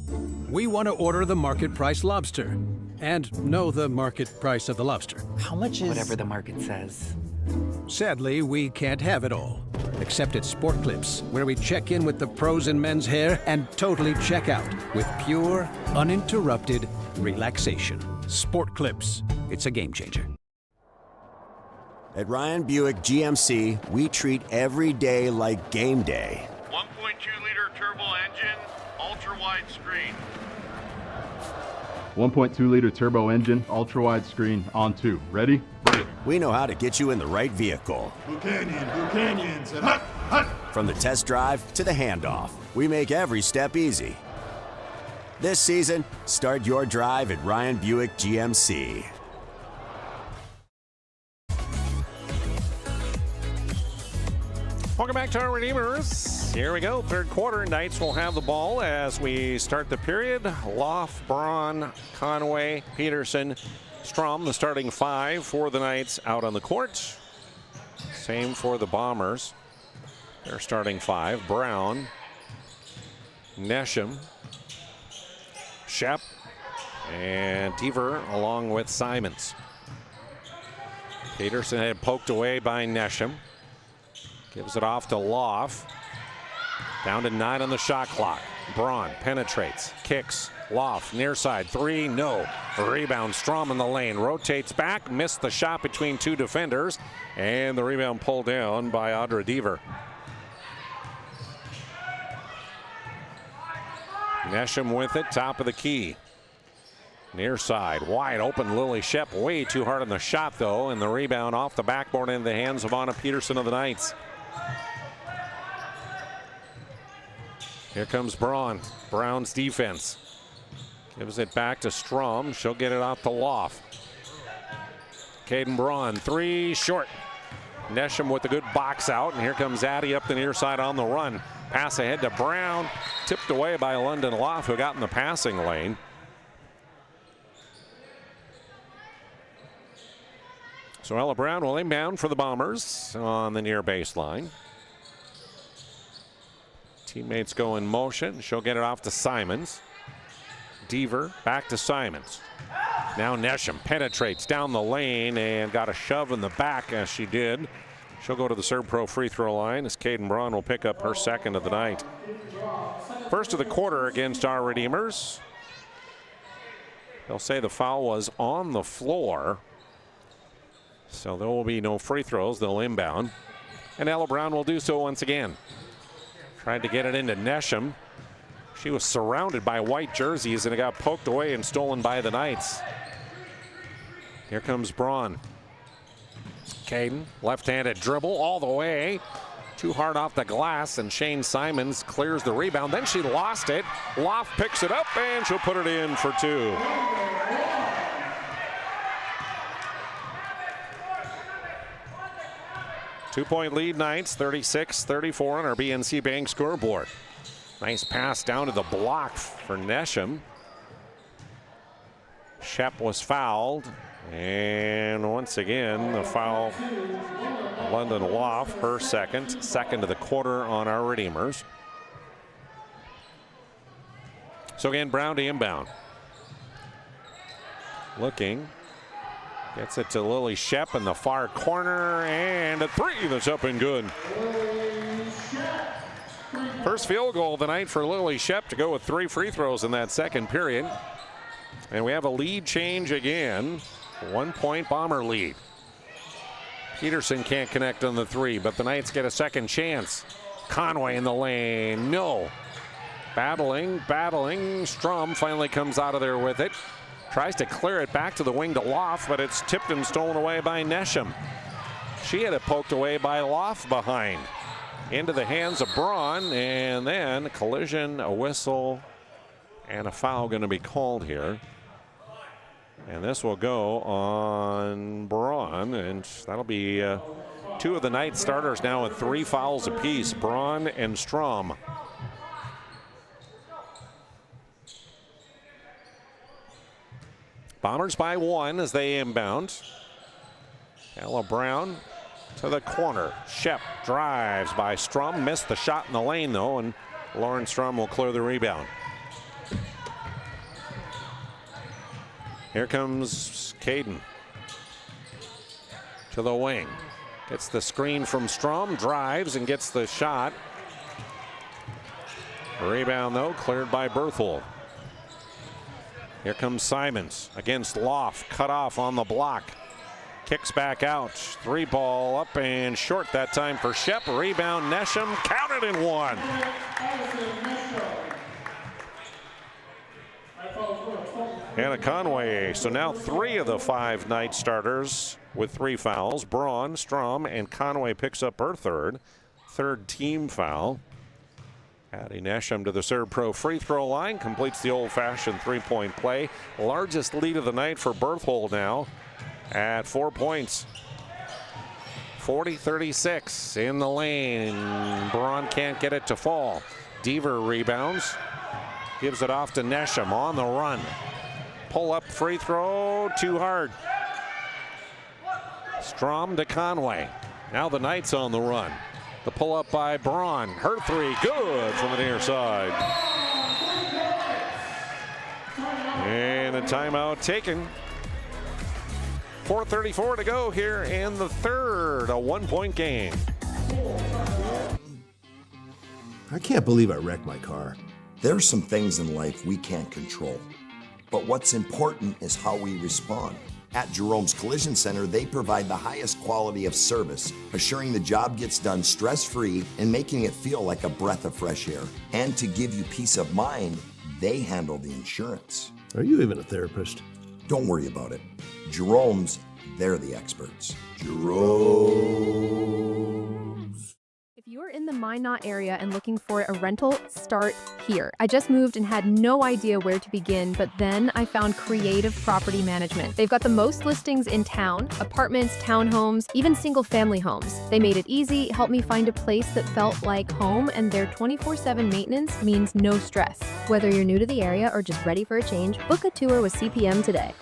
We want to order the market price lobster. And know the market price of the lobster. How much is... Whatever the market says. Sadly, we can't have it all. Except at Sport Clips, where we check in with the pros in men's hair and totally check out with pure, uninterrupted relaxation. Sport Clips. It's a game changer. At Ryan Buick GMC, we treat every day like game day. 1.2-liter turbo engine, ultra-wide screen. 1.2-liter turbo engine, ultra-wide screen, on 2. Ready? We know how to get you in the right vehicle. Blue Canyons, and hut, hut. From the test drive to the handoff, we make every step easy. This season, start your drive at Ryan Buick GMC. Welcome back to our Redeemers. Here we go, third quarter. Knights will have the ball as we start the period. Loft, Braun, Conway, Peterson, Strom, the starting 5 for the Knights out on the court. Same for the Bombers. Their starting 5, Brown, Nesham, Shep, and Deaver along with Simons. Peterson had poked away by Nesham. Gives it off to Loff. Down to 9 on the shot clock. Braun penetrates, kicks. Loff near side 3, no. Rebound, Strom in the lane, rotates back, missed the shot between 2 defenders, and the rebound pulled down by Audra Deaver. Nesham with it, top of the key. Near side, wide open, Lily Shep way too hard on the shot though, and the rebound off the backboard into the hands of Anna Peterson of the Knights. Here comes Braun. Brown's defense. Gives it back to Strom. She'll get it out to Loft. Caden Braun, 3 short. Nesham with a good box out, and here comes Addy up the near side on the run. Pass ahead to Brown. Tipped away by London Loft, who got in the passing lane. So Ella Brown will inbound for the Bombers on the near baseline. Teammates go in motion. She'll get it off to Simons. Deaver back to Simons. Now Nesham penetrates down the lane and got a shove in the back as she did. She'll go to the Serve Pro free throw line as Caden Braun will pick up her second of the night. First of the quarter against our Redeemers. They'll say the foul was on the floor. So there will be no free throws. They'll inbound. And Ella Brown will do so once again. Tried to get it into Nesham. She was surrounded by white jerseys and it got poked away and stolen by the Knights. Here comes Braun. Caden, left-handed dribble all the way. Too hard off the glass, and Shane Simons clears the rebound. Then she lost it. Loft picks it up and she'll put it in for 2. Two-point lead Knights, 36-34 on our BNC Bank scoreboard. Nice pass down to the block for Nesham. Shep was fouled. And once again, the foul, London Loft, her second of the quarter on our Redeemers. So again, Brown to inbound. Looking. Gets it to Lily Shep in the far corner, and a 3 that's up and good. First field goal of the night for Lily Shep to go with 3 free throws in that second period. And we have a lead change again. 1-point Bomber lead. Peterson can't connect on the 3, but the Knights get a second chance. Conway in the lane, no. Battling. Strom finally comes out of there with it. Tries to clear it back to the wing to Loft, but it's tipped and stolen away by Nesham. She had it poked away by Loft behind. Into the hands of Braun, and then a collision, a whistle, and a foul going to be called here. And this will go on Braun, and that'll be 2 of the Knights starters now with 3 fouls apiece, Braun and Strom. Bombers by 1 as they inbound. Ella Brown to the corner. Shep drives by Strom. Missed the shot in the lane though, and Lauren Strom will clear the rebound. Here comes Caden to the wing. Gets the screen from Strom, drives and gets the shot. Rebound though, cleared by Berthold. Here comes Simons against Loft, cut off on the block. Kicks back out, 3 ball up and short that time for Shep. Rebound Nesham, counted in 1. and a Conway. So now 3 of the 5 night starters with 3 fouls. Braun, Strom, and Conway picks up her third team foul. Patty Nesham to the Serve Pro free throw line, completes the old-fashioned 3-point play. Largest lead of the night for Berthold now at 4 points. 40-36 in the lane. Braun can't get it to fall. Deaver rebounds, gives it off to Nesham on the run. Pull up free throw, too hard. Strom to Conway. Now the Knights on the run. The pull up by Braun. Her 3, good from the near side. And a timeout taken. 4:34 to go here in the third. A 1-point game. I can't believe I wrecked my car. There are some things in life we can't control. But what's important is how we respond. At Jerome's Collision Center, they provide the highest quality of service, assuring the job gets done stress-free and making it feel like a breath of fresh air. And to give you peace of mind, they handle the insurance. Are you even a therapist? Don't worry about it. Jerome's, they're the experts. Jerome's. If you're in the Minot area and looking for a rental, start here. I just moved and had no idea where to begin, but then I found Creative Property Management. They've got the most listings in town, apartments, townhomes, even single-family homes. They made it easy, helped me find a place that felt like home, and their 24/7 maintenance means no stress. Whether you're new to the area or just ready for a change, book a tour with CPM today.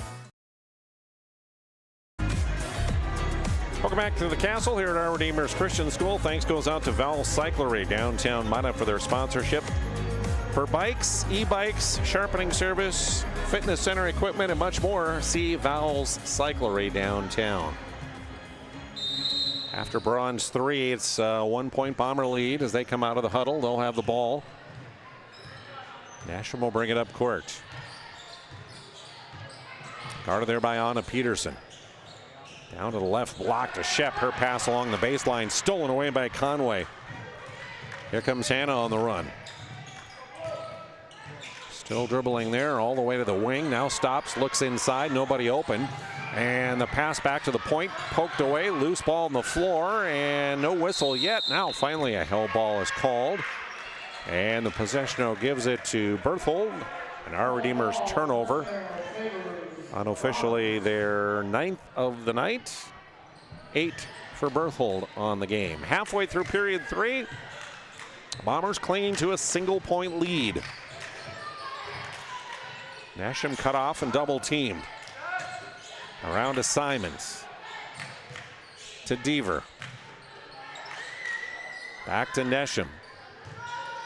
Welcome back to the Castle here at Our Redeemer's Christian School. Thanks goes out to Val's Cyclery, downtown Minot, for their sponsorship. For bikes, e-bikes, sharpening service, fitness center equipment, and much more, see Val's Cyclery downtown. After Braun's 3, it's a 1-point Bomber lead as they come out of the huddle. They'll have the ball. Nasham will bring it up court. Guarded there by Anna Peterson. Down to the left block to Shep. Her pass along the baseline, stolen away by Conway. Here comes Hannah on the run. Still dribbling there all the way to the wing. Now stops, looks inside, nobody open. And the pass back to the point, poked away, loose ball on the floor, and no whistle yet. Now finally a held ball is called. And the possession gives it to Berthold. And Our Redeemer's turnover. Unofficially their 9th of the night. 8 for Berthold on the game. Halfway through period 3, Bombers clinging to a single-point lead. Nasham cut off and double-teamed. Around to Simons. To Deaver. Back to Nesham.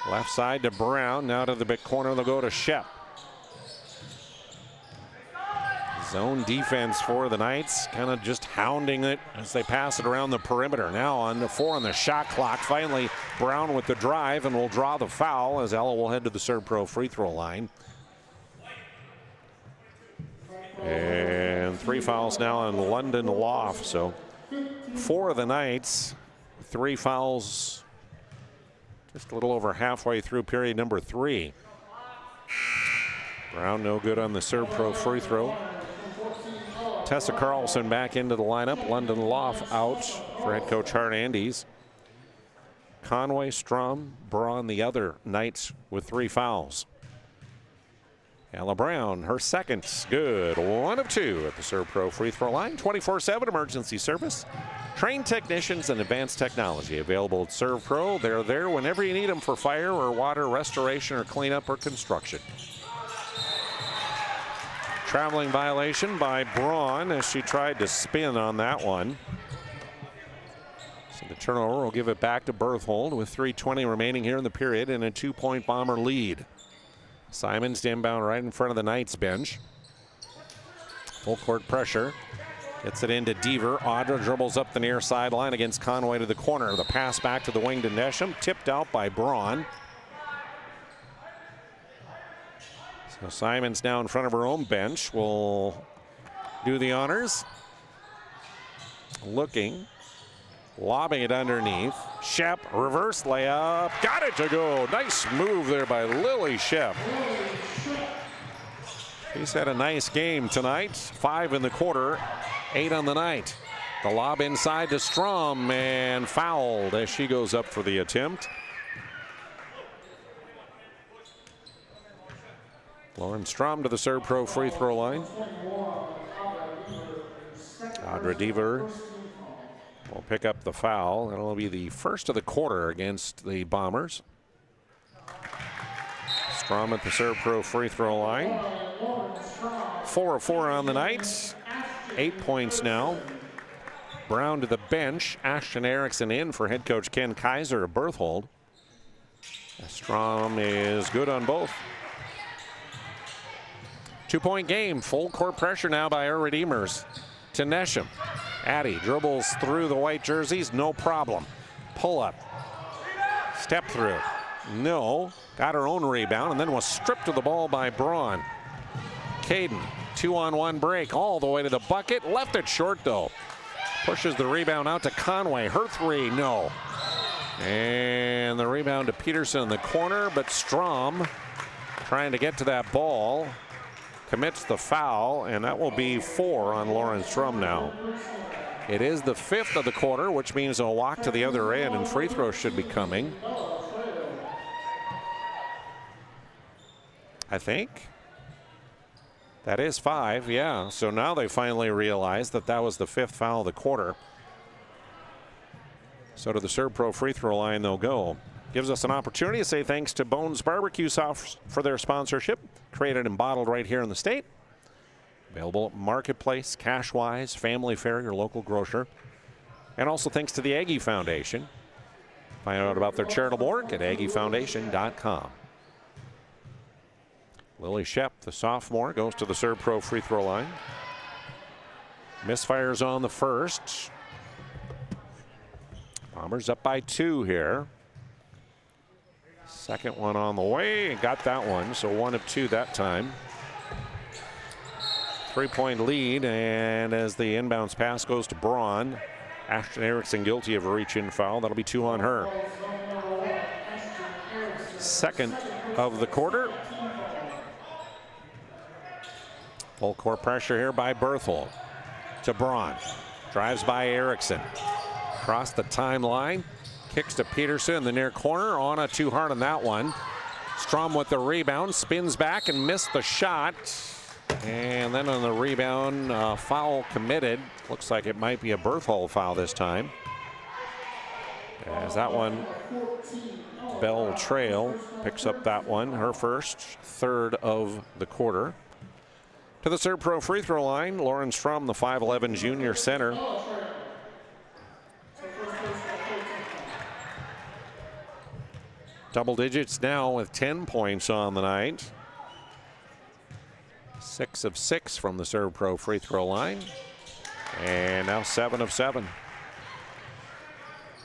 Left side to Brown. Now to the big corner. They'll go to Shep. Zone defense for the Knights, kind of just hounding it as they pass it around the perimeter. Now on to 4 on the shot clock. Finally, Brown with the drive and will draw the foul as Ella will head to the Serve Pro free throw line. And 3 fouls now on London Loft. So 4 of the Knights, 3 fouls just a little over halfway through period number 3. Brown no good on the Serve Pro free throw. Tessa Carlson back into the lineup. London Loft out for head coach Hart Andes. Conway, Strom, Braun, the other Knights with 3 fouls. Ella Brown, her second, good. 1 of 2 at the Serve Pro free throw line. 24/7 emergency service. Trained technicians and advanced technology available at Serve Pro. They're there whenever you need them for fire or water restoration or cleanup or construction. Traveling violation by Braun as she tried to spin on that one. So the turnover will give it back to Berthold with 3:20 remaining here in the period and a 2-point Bomber lead. Simons inbound right in front of the Knights bench. Full court pressure. Gets it into Deaver. Audra dribbles up the near sideline against Conway to the corner. The pass back to the wing to Nesham. Tipped out by Braun. So Simons now in front of her own bench will do the honors. Looking, lobbing it underneath. Shep, reverse layup, got it to go. Nice move there by Lily Shep. He's had a nice game tonight. 5 in the quarter, 8 on the night. The lob inside to Strom and fouled as she goes up for the attempt. Lauren Strom to the Serve Pro free throw line. Audra Deaver will pick up the foul. That'll be the first of the quarter against the Bombers. Strom at the Serve Pro free throw line. 4 of 4 on the night. 8 points now. Brown to the bench. Ashton Erickson in for head coach Ken Kaiser of Berthold. Strom is good on both. 2-point game. Full court pressure now by our Redeemers. To Nesham. Addie dribbles through the white jerseys. No problem. Pull up. Step through. No. Got her own rebound and then was stripped of the ball by Braun. Caden. 2-on-1 break all the way to the bucket. Left it short though. Pushes the rebound out to Conway. Her three, no. And the rebound to Peterson in the corner, but Strom trying to get to that ball. Commits the foul, and that will be 4 on Lauren Strom now. It is the 5th of the quarter, which means a walk to the other end, and free throws should be coming. I think. That is 5, yeah. So now they finally realize that that was the 5th foul of the quarter. So to the Serve Pro free throw line they'll go. Gives us an opportunity to say thanks to Bones Barbecue Sauce for their sponsorship. Created and bottled right here in the state. Available at Marketplace, Cashwise, Family Fare, your local grocer. And also thanks to the Aggie Foundation. Find out about their charitable work at aggiefoundation.com. Lily Shep, the sophomore, goes to the Serve Pro free throw line. Misfires on the first. Bombers up by 2 here. Second one on the way, and got that one, so 1 of 2 that time. 3-point lead, and as the inbounds pass goes to Braun, Ashton Erickson guilty of a reach-in foul. That'll be 2 on her. Second of the quarter. Full court pressure here by Berthold. To Braun. Drives by Erickson. Across the timeline. Kicks to Peterson in the near corner. Anna too hard on that one. Strom with the rebound. Spins back and missed the shot. And then on the rebound, foul committed. Looks like it might be a Berthold foul this time. As that one, Bell Trail picks up that one. Her first, 3rd of the quarter. To the Serve Pro free throw line, Lauren Strom, the 5'11 junior center. Double digits now with 10 points on the night. 6 of 6 from the Serve Pro free throw line. And now 7 of 7.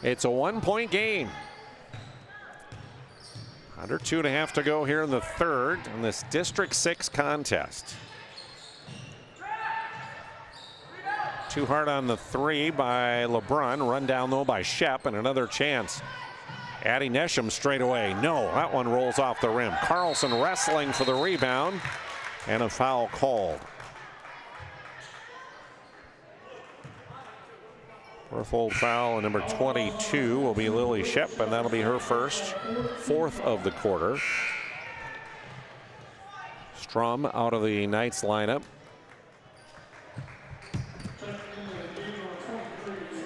It's a 1-point game. Under 2.5 to go here in the third in this District 6 contest. Too hard on the 3 by LeBrun. Run down though by Shep, and another chance. Addie Nesham straight away. No, that one rolls off the rim. Carlson wrestling for the rebound, and a foul called. Berthold foul, and number 22 will be Lily Shep, and that'll be her first, 4th of the quarter. Strom out of the Knights lineup.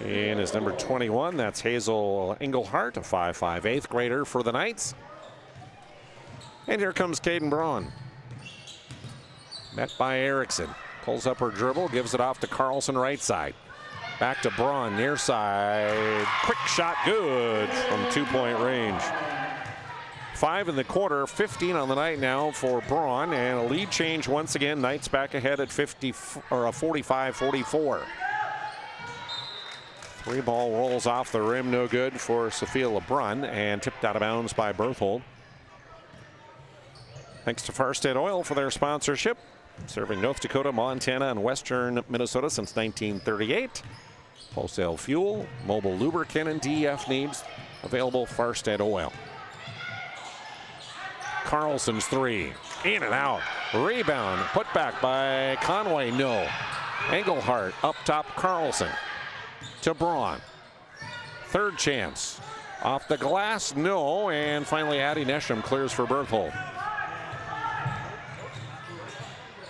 And is number 21, that's Hazel Engelhart, a 5'5", 8th grader for the Knights. And here comes Caden Braun. Met by Erickson. Pulls up her dribble, gives it off to Carlson right side. Back to Braun, near side. Quick shot, good from 2-point range. 5 in the quarter, 15 on the night now for Braun, and a lead change once again. Knights back ahead at 45-44. 3-ball rolls off the rim, no good for Sophia LeBrun, and tipped out of bounds by Berthold. Thanks to Farsted Oil for their sponsorship, serving North Dakota, Montana, and western Minnesota since 1938. Wholesale fuel, mobile lubricant, and DEF needs, available Farsted Oil. Carlson's 3, In and out. Rebound. Put back by Conway. No. Engelhardt up top. Carlson to Braun. Third chance. Off the glass. No. And finally, Addie Nesham clears for Berthold.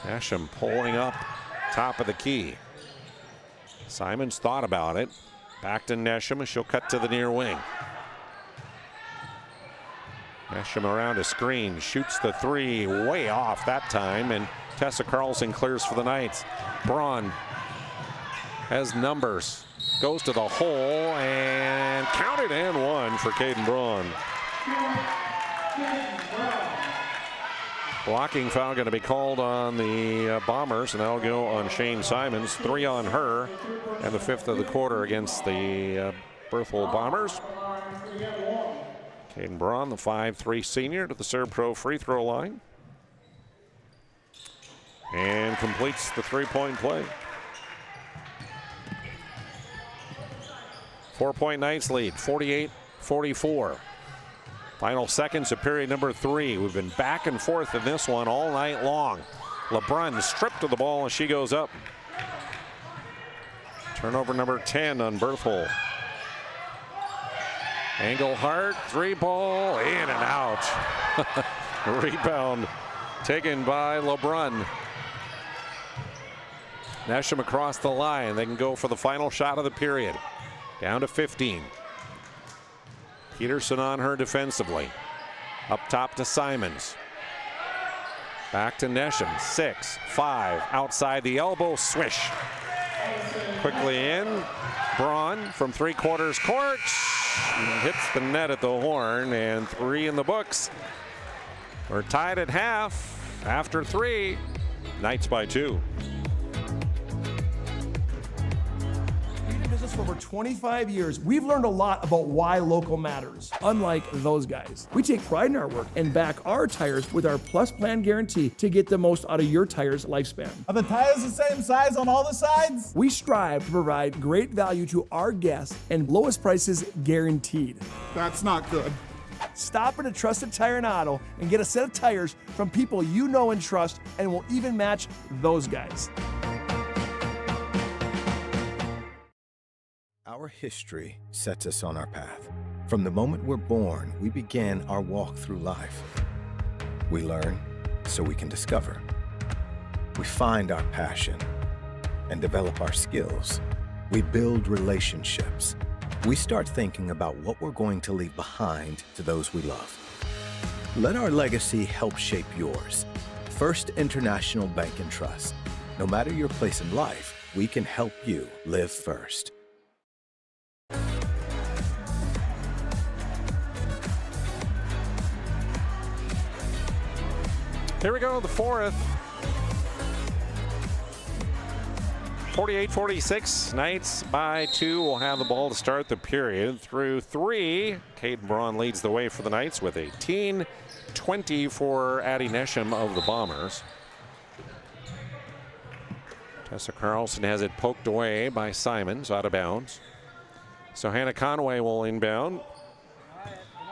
Nesham pulling up top of the key. Simons thought about it. Back to Nesham as she'll cut to the near wing. Nesham around a screen, shoots the three way off that time, and Tessa Carlson clears for the Knights. Braun has numbers, goes to the hole, and counted and one for Caden Braun. Blocking foul going to be called on the Bombers, and that'll go on Shane Simons. 3 on her, and the 5th of the quarter against the Berthold Bombers. Caden Braun, the 5'3" senior, to the ServPro free throw line. And completes the three-point play. 4-point Knights lead, 48-44. Final seconds of period number 3. We've been back and forth in this one all night long. LeBrun stripped of the ball as she goes up. Turnover number 10 on Berthold. Engelhardt, 3-ball, in and out. Rebound taken by LeBrun. Nesham across the line. They can go for the final shot of the period. Down to 15. Peterson on her defensively. Up top to Simons. Back to Nesham. 6-5. Outside the elbow. Swish. Quickly in. Braun from 3/4 court. Hits the net at the horn, and 3 in the books. We're tied at half after 3. Knights by 2. For over 25 years, we've learned a lot about why local matters. Unlike those guys, we take pride in our work and back our tires with our Plus Plan guarantee to get the most out of your tire's lifespan. Are the tires the same size on all the sides? We strive to provide great value to our guests and lowest prices guaranteed. That's not good. Stop at a trusted tire and auto and get a set of tires from people you know and trust, and will even match those guys. Our history sets us on our path. From the moment we're born, we begin our walk through life. We learn so we can discover. We find our passion and develop our skills. We build relationships. We start thinking about what we're going to leave behind to those we love. Let our legacy help shape yours. First International Bank and Trust. No matter your place in life, we can help you live first. Here we go, the 4th. 48-46, Knights by 2 will have the ball to start the period. Through 3, Caden Braun leads the way for the Knights with 18, 20 for Addie Nesham of the Bombers. Tessa Carlson has it poked away by Simons, out of bounds. So Hannah Conway will inbound.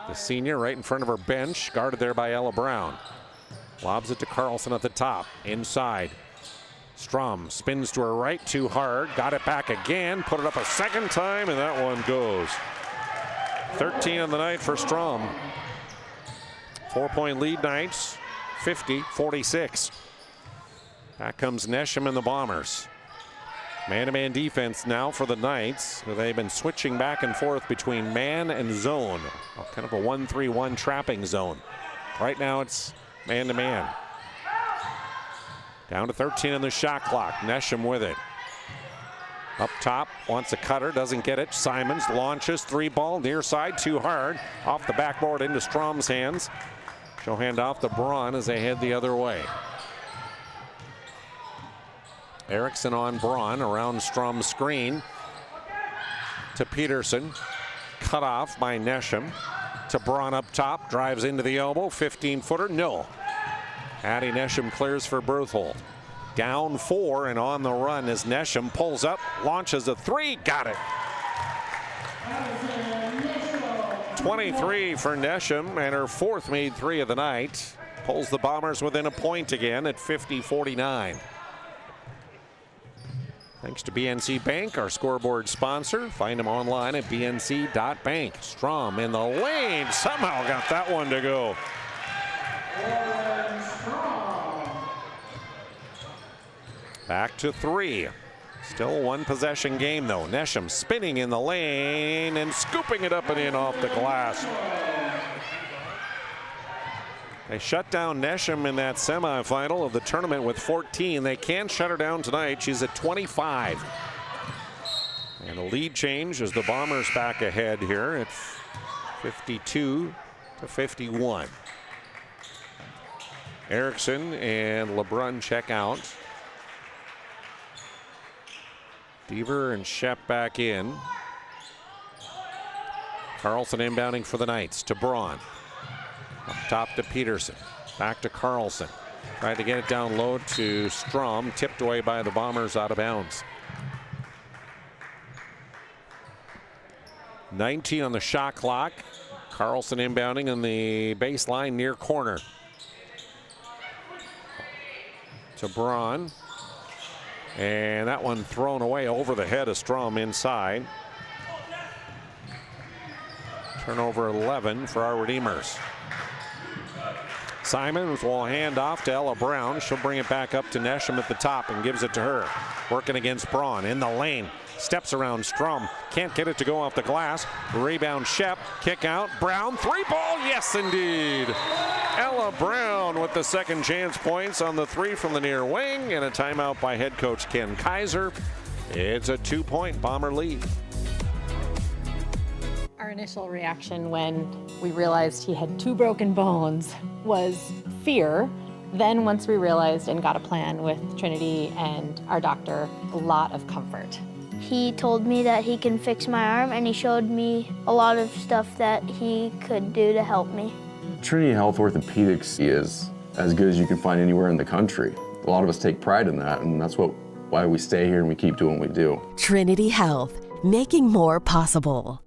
The senior right in front of her bench, guarded there by Ella Brown. Lobs it to Carlson at the top, inside. Strom spins to her right, too hard. Got it back again, put it up a second time, and that one goes. 13 on the night for Strom. 4-point lead Knights, 50-46. Back comes Nesham and the Bombers. Man-to-man defense now for the Knights. They've been switching back and forth between man and zone. Kind of a 1-3-1 trapping zone. Right now it's man-to-man. Down to 13 on the shot clock. Nesham with it. Up top, wants a cutter, doesn't get it. Simons launches, 3-ball, near side, too hard. Off the backboard into Strom's hands. She'll hand off to Braun as they head the other way. Erickson on Braun, around Strom's screen. To Peterson. Cut off by Nesham. To Braun up top, drives into the elbow, 15-footer, no. Addie Nesham clears for Berthold. Down 4 and on the run as Nesham pulls up, launches a 3, got it. 23 for Nesham, and her 4th made 3 of the night. pulls the Bombers within a point again at 50-49. Thanks to BNC Bank, our scoreboard sponsor. Find them online at bnc.bank. Strom in the lane, somehow got that one to go. Back to 3. Still one possession game though. Nesham spinning in the lane and scooping it up and in off the glass. They shut down Nesham in that semifinal of the tournament with 14. They can't shut her down tonight. She's at 25. And a lead change as the Bombers back ahead here at 52-51. Erickson and LeBrun check out. Deaver and Shep back in. Carlson inbounding for the Knights to Braun. Up top to Peterson. Back to Carlson. Tried to get it down low to Strom. Tipped away by the Bombers out of bounds. 19 on the shot clock. Carlson inbounding in the baseline near corner. To Braun. And that one thrown away over the head of Strom inside. Turnover 11 for our Redeemers. Simons will hand off to Ella Brown. She'll bring it back up to Nesham at the top and gives it to her. Working against Braun in the lane. Steps around Strom. Can't get it to go off the glass. Rebound Shep. Kick out. Brown. 3-ball. Yes, indeed. Ella Brown with the second chance points on the 3 from the near wing. And a timeout by head coach Ken Kaiser. It's a 2-point Bomber lead. Our initial reaction when we realized he had 2 broken bones was fear. Then once we realized and got a plan with Trinity and our doctor, a lot of comfort. He told me that he can fix my arm, and he showed me a lot of stuff that he could do to help me. Trinity Health Orthopedics is as good as you can find anywhere in the country. A lot of us take pride in that, and that's why we stay here and we keep doing what we do. Trinity Health, making more possible.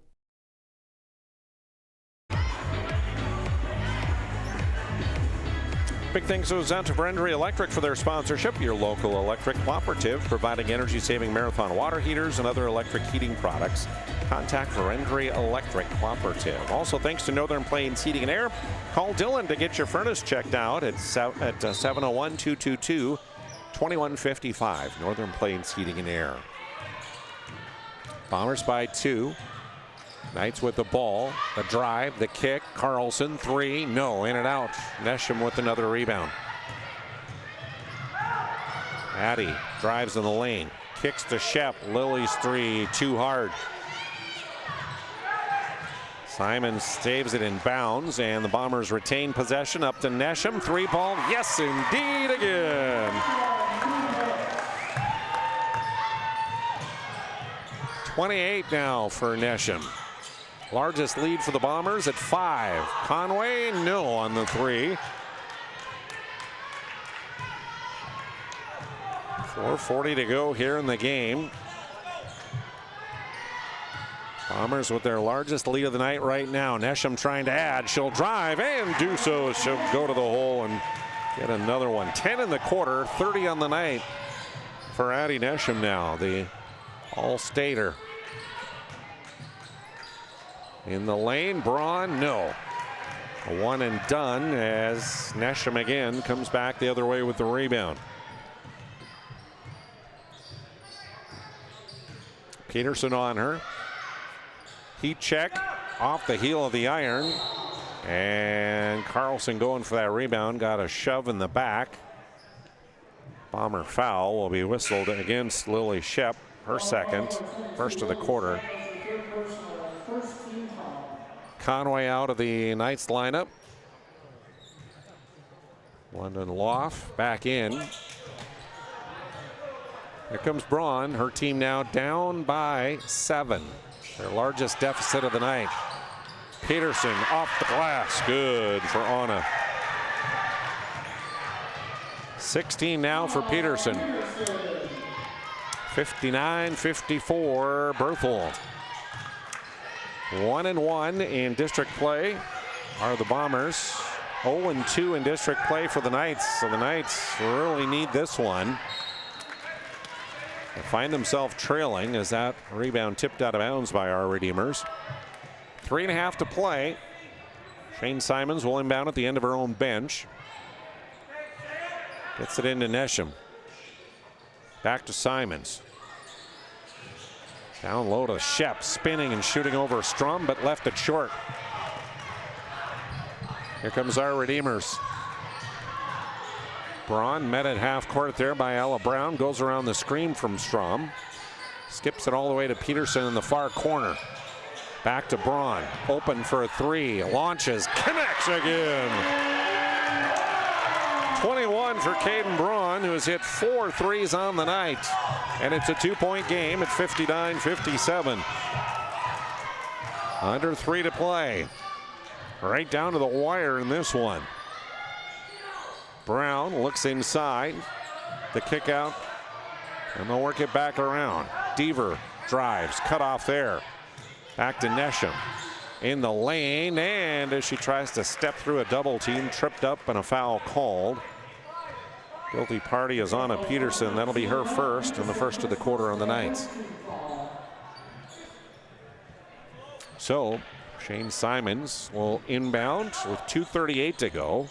Big thanks goes out to Brendery Electric for their sponsorship, your local electric cooperative, providing energy-saving Marathon water heaters and other electric heating products. Contact Brendery Electric Cooperative. Also, thanks to Northern Plains Heating and Air. Call Dylan to get your furnace checked out at 701-222-2155. Northern Plains Heating and Air. Bombers by 2. Knights with the ball, the drive, the kick, Carlson, 3, no, in and out. Nesham with another rebound. Addy drives in the lane, kicks to Shep, Lily's 3, too hard. Simon saves it in bounds, and the Bombers retain possession up to Nesham, 3-ball, yes indeed again. 28 now for Nesham. Largest lead for the Bombers at 5. Conway, no on the 3. 4:40 to go here in the game. Bombers with their largest lead of the night right now. Nesham trying to add. She'll drive and do so. She'll go to the hole and get another one. 10 in the quarter, 30 on the night for Addie Nesham now, the All-Stater. In the lane, Braun, no. A one and done as Nesham again comes back the other way with the rebound. Peterson on her. Heat check off the heel of the iron. And Carlson going for that rebound. Got a shove in the back. Bomber foul will be whistled against Lily Shep. Her second, first of the quarter. Conway out of the Knights lineup. London Loft back in. Here comes Braun. Her team now down by 7. Their largest deficit of the night. Peterson off the glass. Good for Anna. 16 now for Peterson. 59-54 Berthold. 1-1 in district play are the Bombers. 0-2 in district play for the Knights, so the Knights really need this one. They find themselves trailing as that rebound tipped out of bounds by our Redeemers. 3.5 to play. Shane Simons will inbound at the end of her own bench. Gets it into Nesham. Back to Simons. Down low to Shep, spinning and shooting over Strum, but left it short. Here comes our Redeemers. Braun met at half court there by Ella Brown. Goes around the screen from Strom. Skips it all the way to Peterson in the far corner. Back to Braun. Open for a three. Launches. Connects again. 21 for Caden Braun, who has hit 4 threes on the night. And it's a 2-point game at 59-57. Under 3 to play. Right down to the wire in this one. Brown looks inside. The kick out. And they'll work it back around. Deaver drives. Cut off there. Back to Nesham. In the lane. And as she tries to step through a double team, tripped up and a foul called. Guilty party is Anna Peterson. That'll be her first in the first of the quarter on the Knights. So Shane Simons will inbound with 2:38 to go.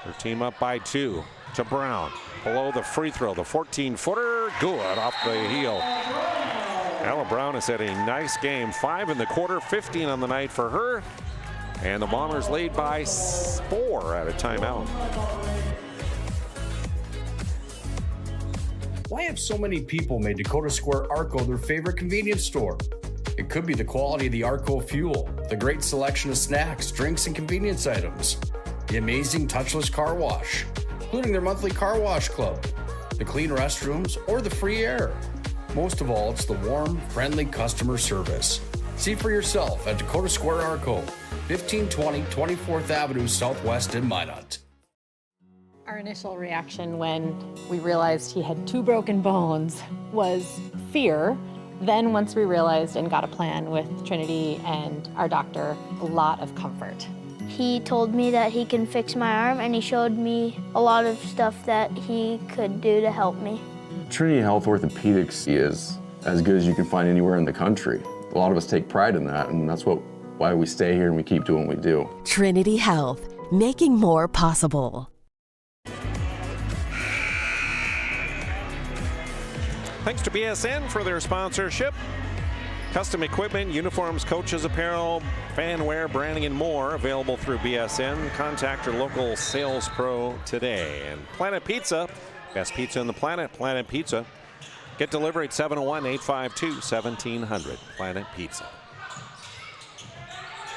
Her team up by 2 to Brown. Below the free throw, the 14-footer, good off the heel. Ella Brown has had a nice game. 5 in the quarter, 15 on the night for her. And the Bombers lead by 4 at a timeout. Why have so many people made Dakota Square Arco their favorite convenience store? It could be the quality of the Arco fuel, the great selection of snacks, drinks, and convenience items, the amazing touchless car wash, including their monthly car wash club, the clean restrooms, or the free air. Most of all, it's the warm, friendly customer service. See for yourself at Dakota Square Arco, 1520 24th Avenue Southwest in Minot. Our initial reaction when we realized he had 2 broken bones was fear. Then once we realized and got a plan with Trinity and our doctor, a lot of comfort. He told me that he can fix my arm, and he showed me a lot of stuff that he could do to help me. Trinity Health Orthopedics is as good as you can find anywhere in the country. A lot of us take pride in that, and that's why we stay here and we keep doing what we do. Trinity Health, making more possible. Thanks to BSN for their sponsorship. Custom equipment, uniforms, coaches, apparel, fan wear, branding, and more available through BSN. Contact your local sales pro today. And Planet Pizza, best pizza on the planet, Planet Pizza. Get delivery at 701-852-1700. Planet Pizza.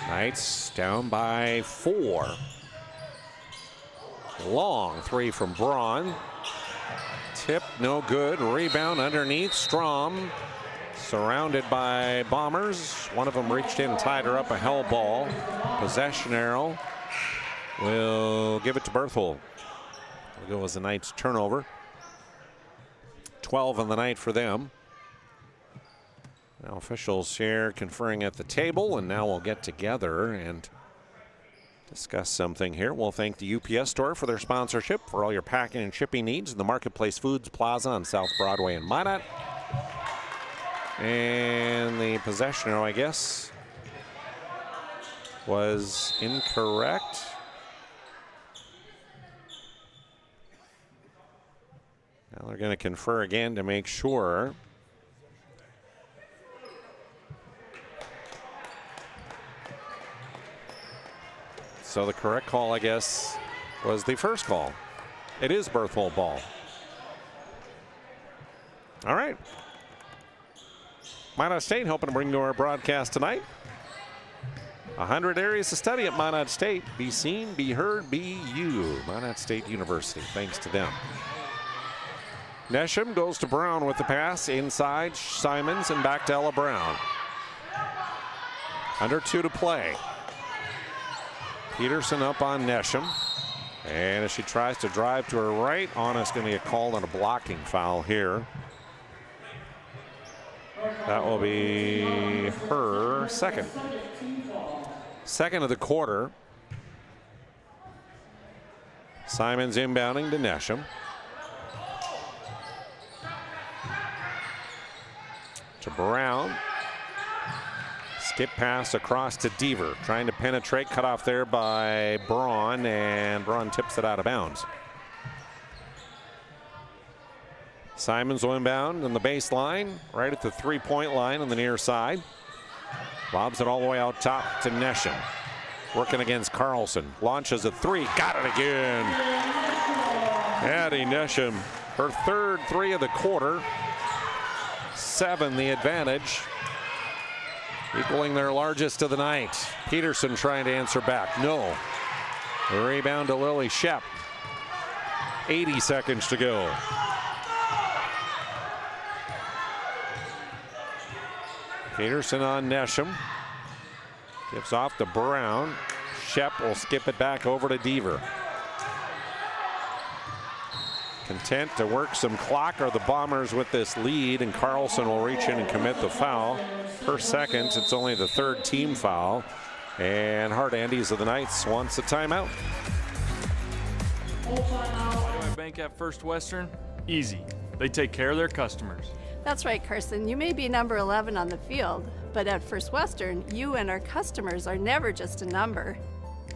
Knights down by 4. Long 3 from Braun. Tip, no good. Rebound underneath. Strom surrounded by Bombers. One of them reached in and tied her up, a hell ball. Possession arrow. Will give it to Berthold. It'll go as the Knights turnover. 12 on the night for them. Now officials here conferring at the table, and now we'll get together and discuss something here. We'll thank the UPS store for their sponsorship for all your packing and shipping needs in the Marketplace Foods Plaza on South Broadway in Minot. And the possession arrow, I guess, was incorrect. Now they're going to confer again to make sure. So the correct call, I guess, was the first call. It is Berthold ball. All right. Minot State hoping to bring you our broadcast tonight. 100 areas to study at Minot State. Be seen, be heard, be you. Minot State University, thanks to them. Nesham goes to Brown with the pass. Inside, Simons, and back to Ella Brown. Under 2 to play. Peterson up on Nesham. And as she tries to drive to her right, Anna's going to get called on a blocking foul here. That will be her second. Second of the quarter. Simons inbounding to Nesham. To Brown. Skip pass across to Deaver. Trying to penetrate. Cut off there by Braun, and Braun tips it out of bounds. Simons will inbound on the baseline, right at the three-point line on the near side. Lobs it all the way out top to Nesham. Working against Carlson. Launches a three. Got it again. Addie Nesham, her third three of the quarter. 7 the advantage. Equaling their largest of the night. Peterson trying to answer back. No. The rebound to Lily Shep. 80 seconds to go. Peterson on Nesham. Gives off to Brown. Shep will skip it back over to Deaver. Content to work some clock are the Bombers with this lead, and Carlson will reach in and commit the foul. Per second, it's only the third team foul. And Hart Andes of the Knights wants a timeout. Bank at First Western? Easy. They take care of their customers. That's right, Carson. You may be number 11 on the field, but at First Western, you and our customers are never just a number.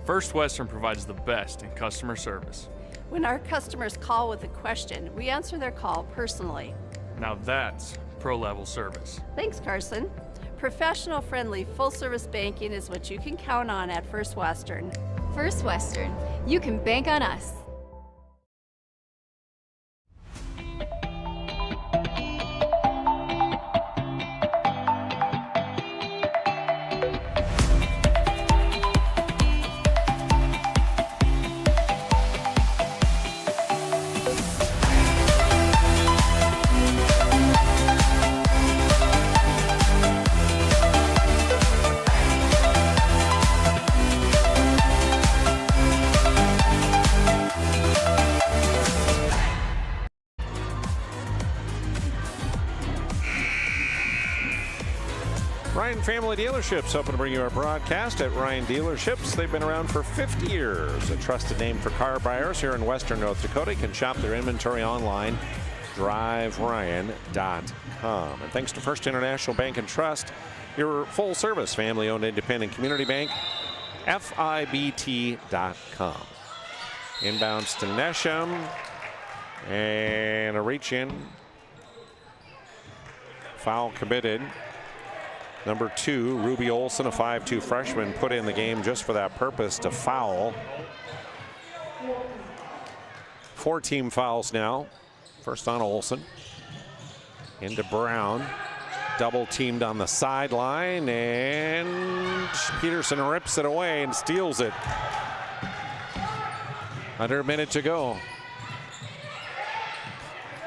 First Western provides the best in customer service. When our customers call with a question, we answer their call personally. Now that's pro-level service. Thanks, Carson. Professional, friendly, full-service banking is what you can count on at First Western. First Western, you can bank on us. Ryan Family Dealerships hoping to bring you our broadcast at Ryan Dealerships. They've been around for 50 years. A trusted name for car buyers here in Western North Dakota. You can shop their inventory online, driveryan.com. And thanks to First International Bank and Trust, your full service, family owned independent community bank, FIBT.com. Inbounds to Nesham. And a reach in. Foul committed. Number 2, Ruby Olson, a 5'2" freshman, put in the game just for that purpose, to foul. 4 team fouls now. First on Olson. Into Brown. Double teamed on the sideline, and Peterson rips it away and steals it. Under a minute to go.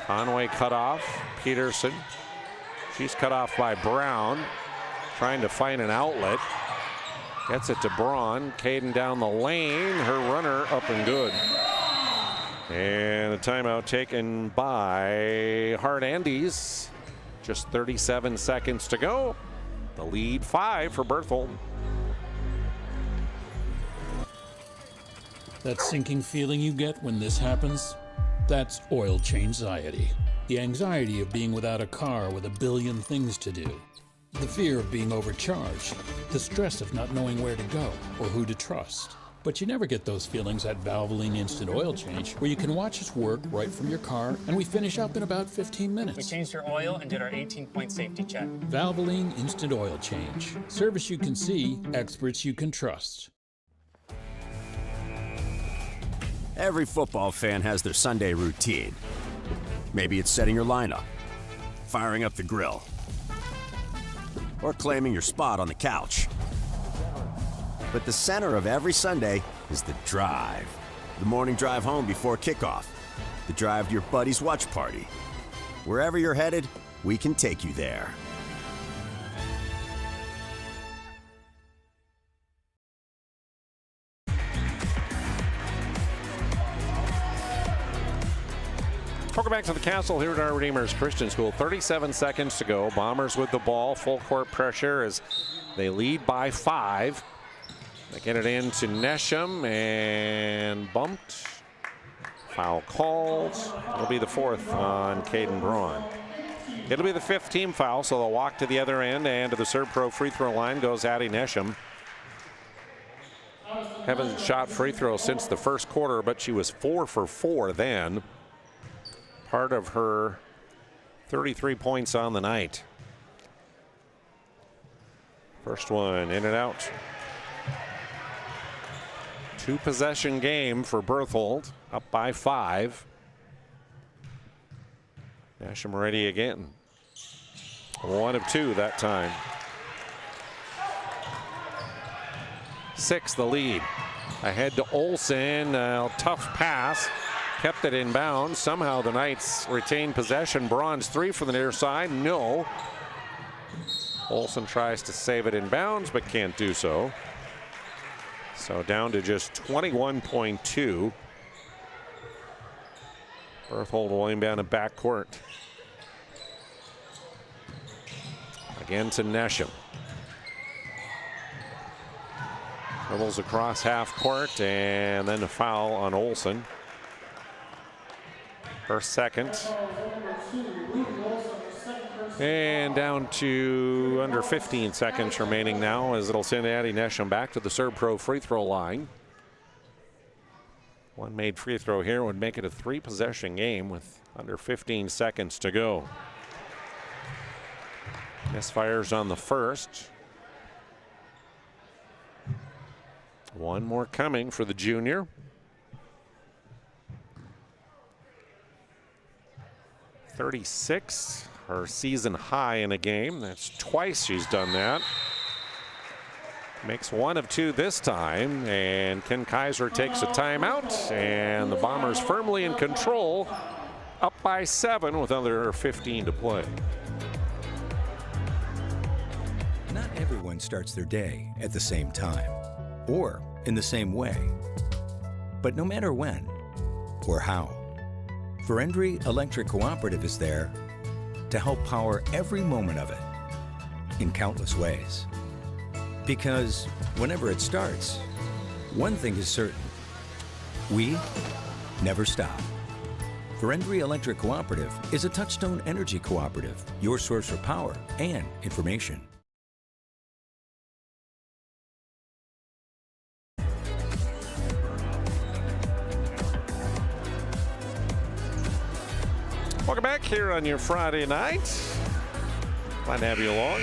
Conway cut off. Peterson. She's cut off by Brown. Trying to find an outlet. Gets it to Braun. Caden down the lane. Her runner up and good. And a timeout taken by Hart Andes. Just 37 seconds to go. The lead 5 for Berthold. That sinking feeling you get when this happens? That's oil change-anxiety. The anxiety of being without a car with a billion things to do. The fear of being overcharged, the stress of not knowing where to go or who to trust. But you never get those feelings at Valvoline Instant Oil Change, where you can watch us work right from your car, and we finish up in about 15 minutes. We changed your oil and did our 18-point safety check. Valvoline Instant Oil Change. Service you can see, experts you can trust. Every football fan has their Sunday routine. Maybe it's setting your lineup, firing up the grill, or claiming your spot on the couch. But the center of every Sunday is the drive. The morning drive home before kickoff. The drive to your buddy's watch party. Wherever you're headed, we can take you there. Welcome back to the Castle here at our Redeemers Christian School. 37 seconds to go. Bombers with the ball. Full court pressure as they lead by 5. They get it into Nesham and bumped. Foul called. It'll be the 4th on Caden Braun. It'll be the 5th team foul, so they'll walk to the other end, and to the Serve Pro free throw line goes Addie Nesham. Haven't shot free throw since the first quarter, but she was 4 for 4 then. Part of her 33 points on the night. First one in and out. 2-possession game for Berthold, up by 5. Nasham ready again. 1 of 2 that time. 6 the lead. Ahead to Olsen. Tough pass. Kept it in bounds. Somehow the Knights retain possession. Braun's 3 from the near side. No. Olsen tries to save it in bounds, but can't do so. So down to just 21.2. Berthold will inbound in backcourt. Again to Nesham. Dribbles across half court, and then a foul on Olsen. Her second. And down to under 15 seconds remaining now, as it'll send Addie Nesham back to the Serve Pro free throw line. One made free throw here would make it a 3-possession game with under 15 seconds to go. Misfires on the first. One more coming for the junior. 36, her season high in a game. That's twice she's done that. Makes 1 of 2 this time, and Ken Kaiser takes a timeout, and the Bombers firmly in control, up by 7 with under 15 to play. Not everyone starts their day at the same time or in the same way. But no matter when or how, Ferendry Electric Cooperative is there to help power every moment of it in countless ways. Because whenever it starts, one thing is certain: we never stop. Ferendry Electric Cooperative is a Touchstone Energy cooperative, your source for power and information. Welcome back here on your Friday night. Glad to have you along.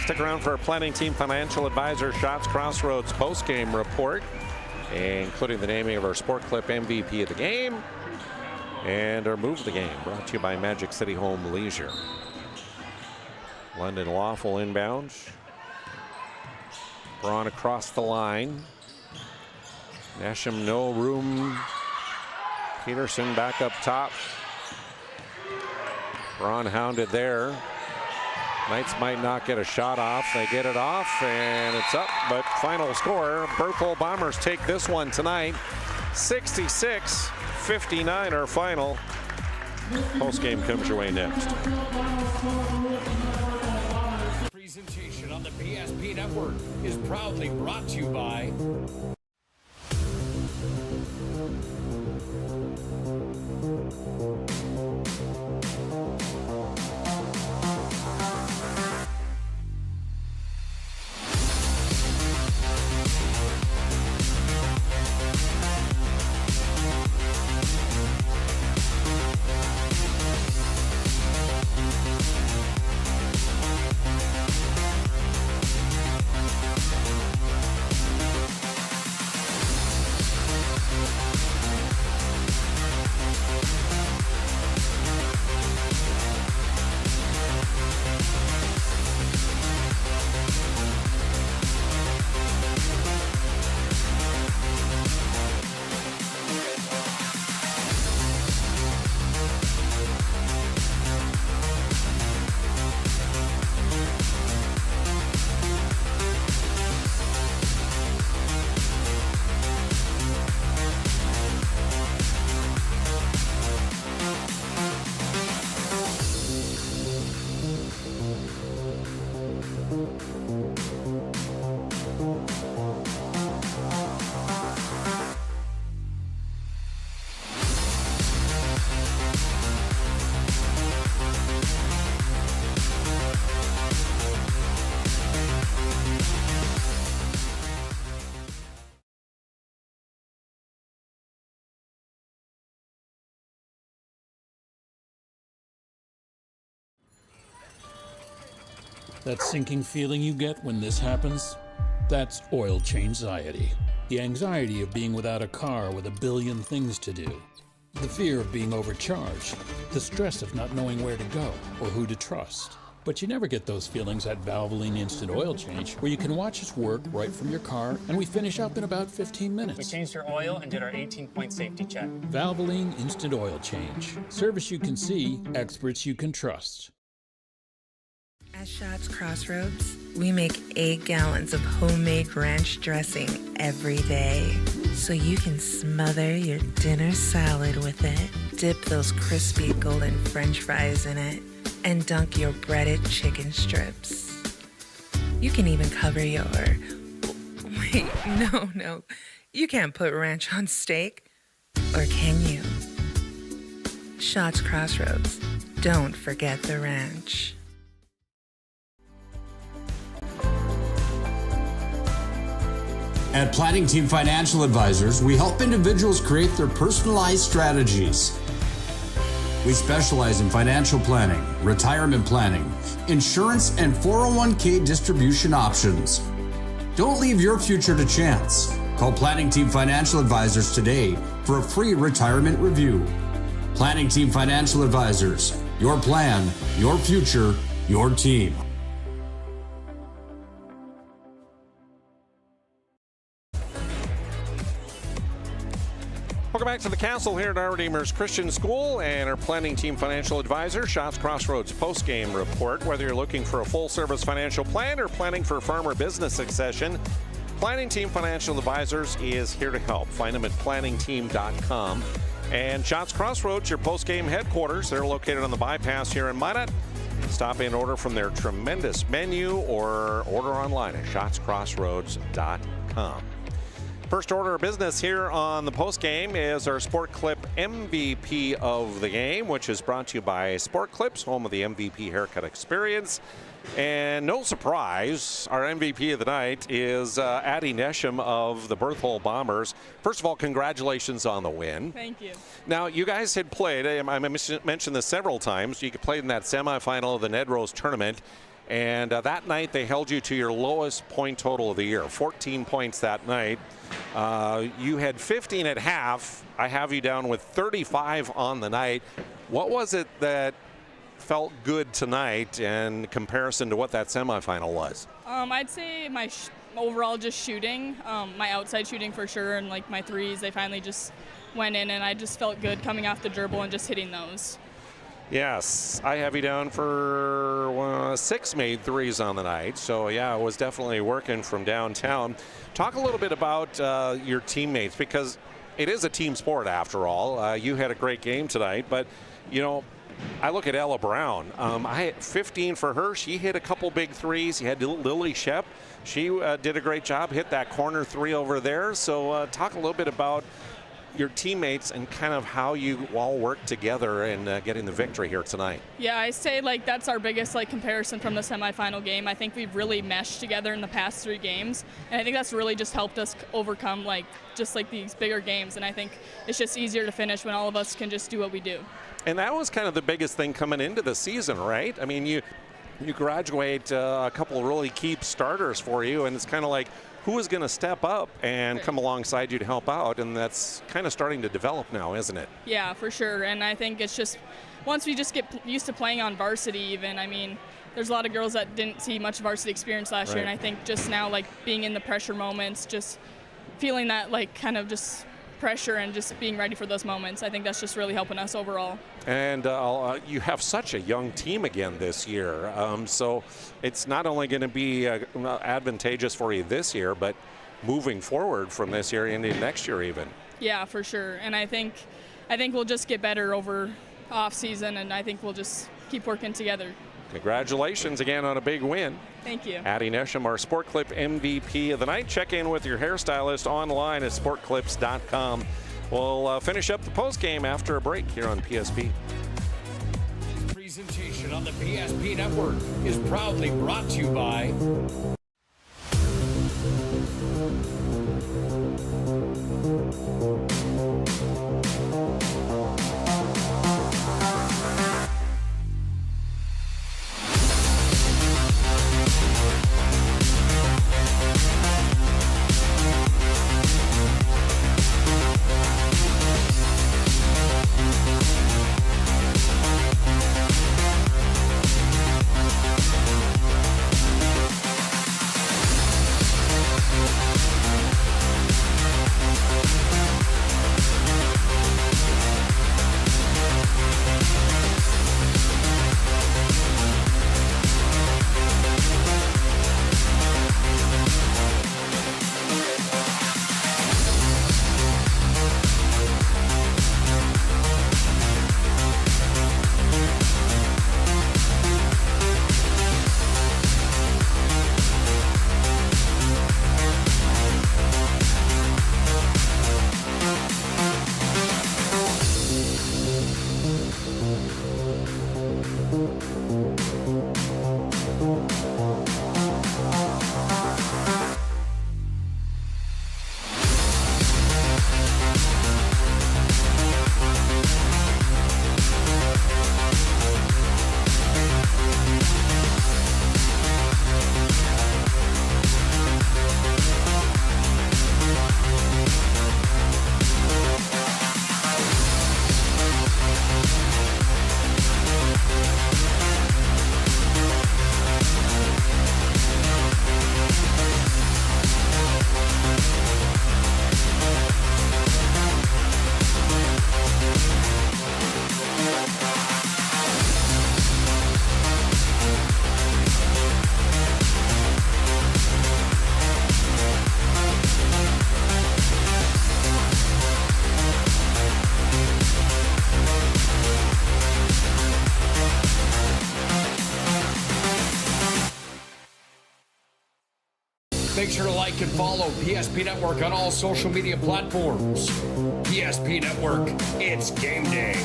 Stick around for our planning team financial advisor Shots Crossroads post-game report, including the naming of our Sport Clip MVP of the game and our move of the game, brought to you by Magic City Home Leisure. London Lawful inbounds. Braun across the line. Nesham no room. Peterson back up top. Braun hounded there. Knights might not get a shot off. They get it off, and it's up. But final score, Berthold Bombers take this one tonight. 66-59 our final. Postgame comes your way next. Presentation on the PSP Network is proudly brought to you by That sinking feeling you get when this happens? That's oil change-iety. The anxiety of being without a car with a billion things to do. The fear of being overcharged. The stress of not knowing where to go or who to trust. But you never get those feelings at Valvoline Instant Oil Change, where you can watch us work right from your car, and we finish up in about 15 minutes. We changed your oil and did our 18-point safety check. Valvoline Instant Oil Change. Service you can see, experts you can trust. At Shots Crossroads, we make 8 gallons of homemade ranch dressing every day. So you can smother your dinner salad with it, dip those crispy golden French fries in it, and dunk your breaded chicken strips. You can even cover your... Wait, no. You can't put ranch on steak. Or can you? Shots Crossroads. Don't forget the ranch. At Planning Team Financial Advisors, we help individuals create their personalized strategies. We specialize in financial planning, retirement planning, insurance, and 401k distribution options. Don't leave your future to chance. Call Planning Team Financial Advisors today for a free retirement review. Planning Team Financial Advisors, your plan, your future, your team. Welcome back to the Castle here at our Redeemers Christian School and our Planning Team Financial Advisor, Shots Crossroads Postgame Report. Whether you're looking for a full-service financial plan or planning for farm or business succession, Planning Team Financial Advisors is here to help. Find them at planningteam.com. And Shots Crossroads, your postgame headquarters. They're located on the bypass here in Minot. Stop in, order from their tremendous menu or order online at shotscrossroads.com. First order of business here on the postgame is our Sport Clip MVP of the game, which is brought to you by Sport Clips, home of the MVP haircut experience. And no surprise, our MVP of the night is Addie Nesham of the Berthold Bombers. First of all, congratulations on the win. Thank you. Now, you guys had played, I mentioned this several times, you played in that semifinal of the Ned Rose tournament. And that night they held you to your lowest point total of the year, 14 points that night. You had 15 at half. I have you down with 35 on the night. What was it that felt good tonight in comparison to what that semifinal was? I'd say my overall just shooting, my outside shooting for sure, and like my threes, they finally just went in, and I just felt good coming off the dribble and just hitting those. Yes, I have you down for 6 made threes on the night. So, yeah, it was definitely working from downtown. Talk a little bit about your teammates, because it is a team sport after all. You had a great game tonight, but, you know, I look at Ella Brown. I had 15 for her. She hit a couple big threes. You had Lily Shep. She did a great job, hit that corner three over there. So talk a little bit about your teammates and kind of how you all work together in getting the victory here tonight. Yeah, I say like that's our biggest like comparison from the semifinal game. I think we've really meshed together in the past 3 games, and I think that's really just helped us overcome like just like these bigger games, and I think it's just easier to finish when all of us can just do what we do. And that was kind of the biggest thing coming into the season, right? I mean, you graduate a couple of really key starters for you, and it's kind of like, who is going to step up and come alongside you to help out? And that's kind of starting to develop now, isn't it? Yeah, for sure. And I think it's just once we just get used to playing on varsity even, I mean, there's a lot of girls that didn't see much varsity experience last year. And I think just now, like being in the pressure moments, just feeling that like kind of just pressure and just being ready for those moments, I think that's just really helping us overall. And you have such a young team again this year, so it's not only going to be advantageous for you this year, but moving forward from this year into next year even. Yeah, for sure. And I think we'll just get better over off season, and I think we'll just keep working together. Congratulations again on a big win. Thank you. Addie Nesham, our Sport Clip MVP of the night. Check in with your hairstylist online at sportclips.com. We'll finish up the postgame after a break here on PSP. Presentation on the PSP Network is proudly brought to you by sure to like and follow PSP Network on all social media platforms. PSP Network, it's game day.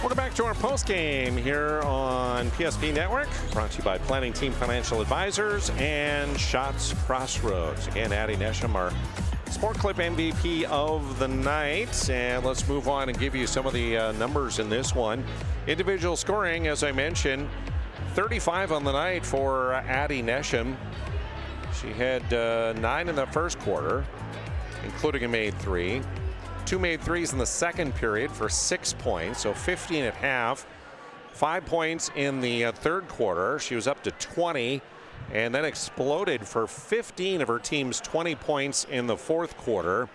Welcome back to our postgame here on PSP Network, brought to you by Planning Team Financial Advisors and Shots Crossroads. Again, Addie Nesham, our Sport Clip MVP of the night. And let's move on and give you some of the numbers in this one. Individual scoring, as I mentioned, 35 on the night for Addie Nesham. She had 9 in the first quarter, including a made 3. 2 made 3s in the second period for 6 points, so 15 at half. 5 points in the third quarter. She was up to 20 and then exploded for 15 of her team's 20 points in the fourth quarter,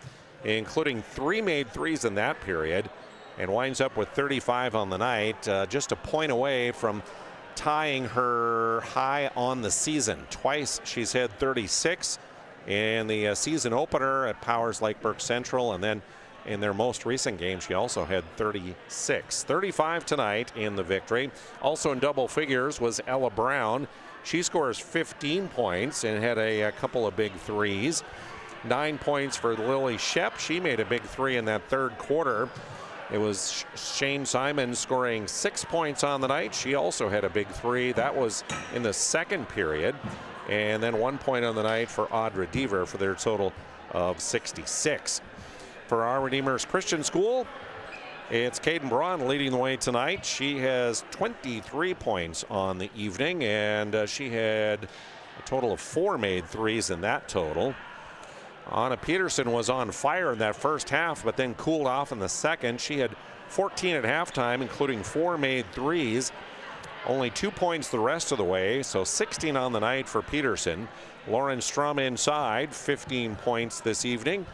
including 3 made 3s in that period, and winds up with 35 on the night, just a point away from tying her high on the season. Twice she's had 36 in the season opener at Powers Lake Burke Central, and then in their most recent game, she also had 36. 35 tonight in the victory. Also in double figures was Ella Brown. She scores 15 points and had a couple of big 3s. 9 points for Lily Shep. She made a big 3 in that third quarter. It was Shane Simon scoring 6 points on the night. She also had a big 3. That was in the second period. And then 1 point on the night for Audra Deaver for their total of 66. For our Redeemers Christian School, it's Caden Braun leading the way tonight. She has 23 points on the evening, and she had a total of 4 made 3s in that total. Anna Peterson was on fire in that first half, but then cooled off in the second. She had 14 at halftime, including 4 made 3s. Only 2 points the rest of the way, so 16 on the night for Peterson. Lauren Strum inside, 15 points this evening.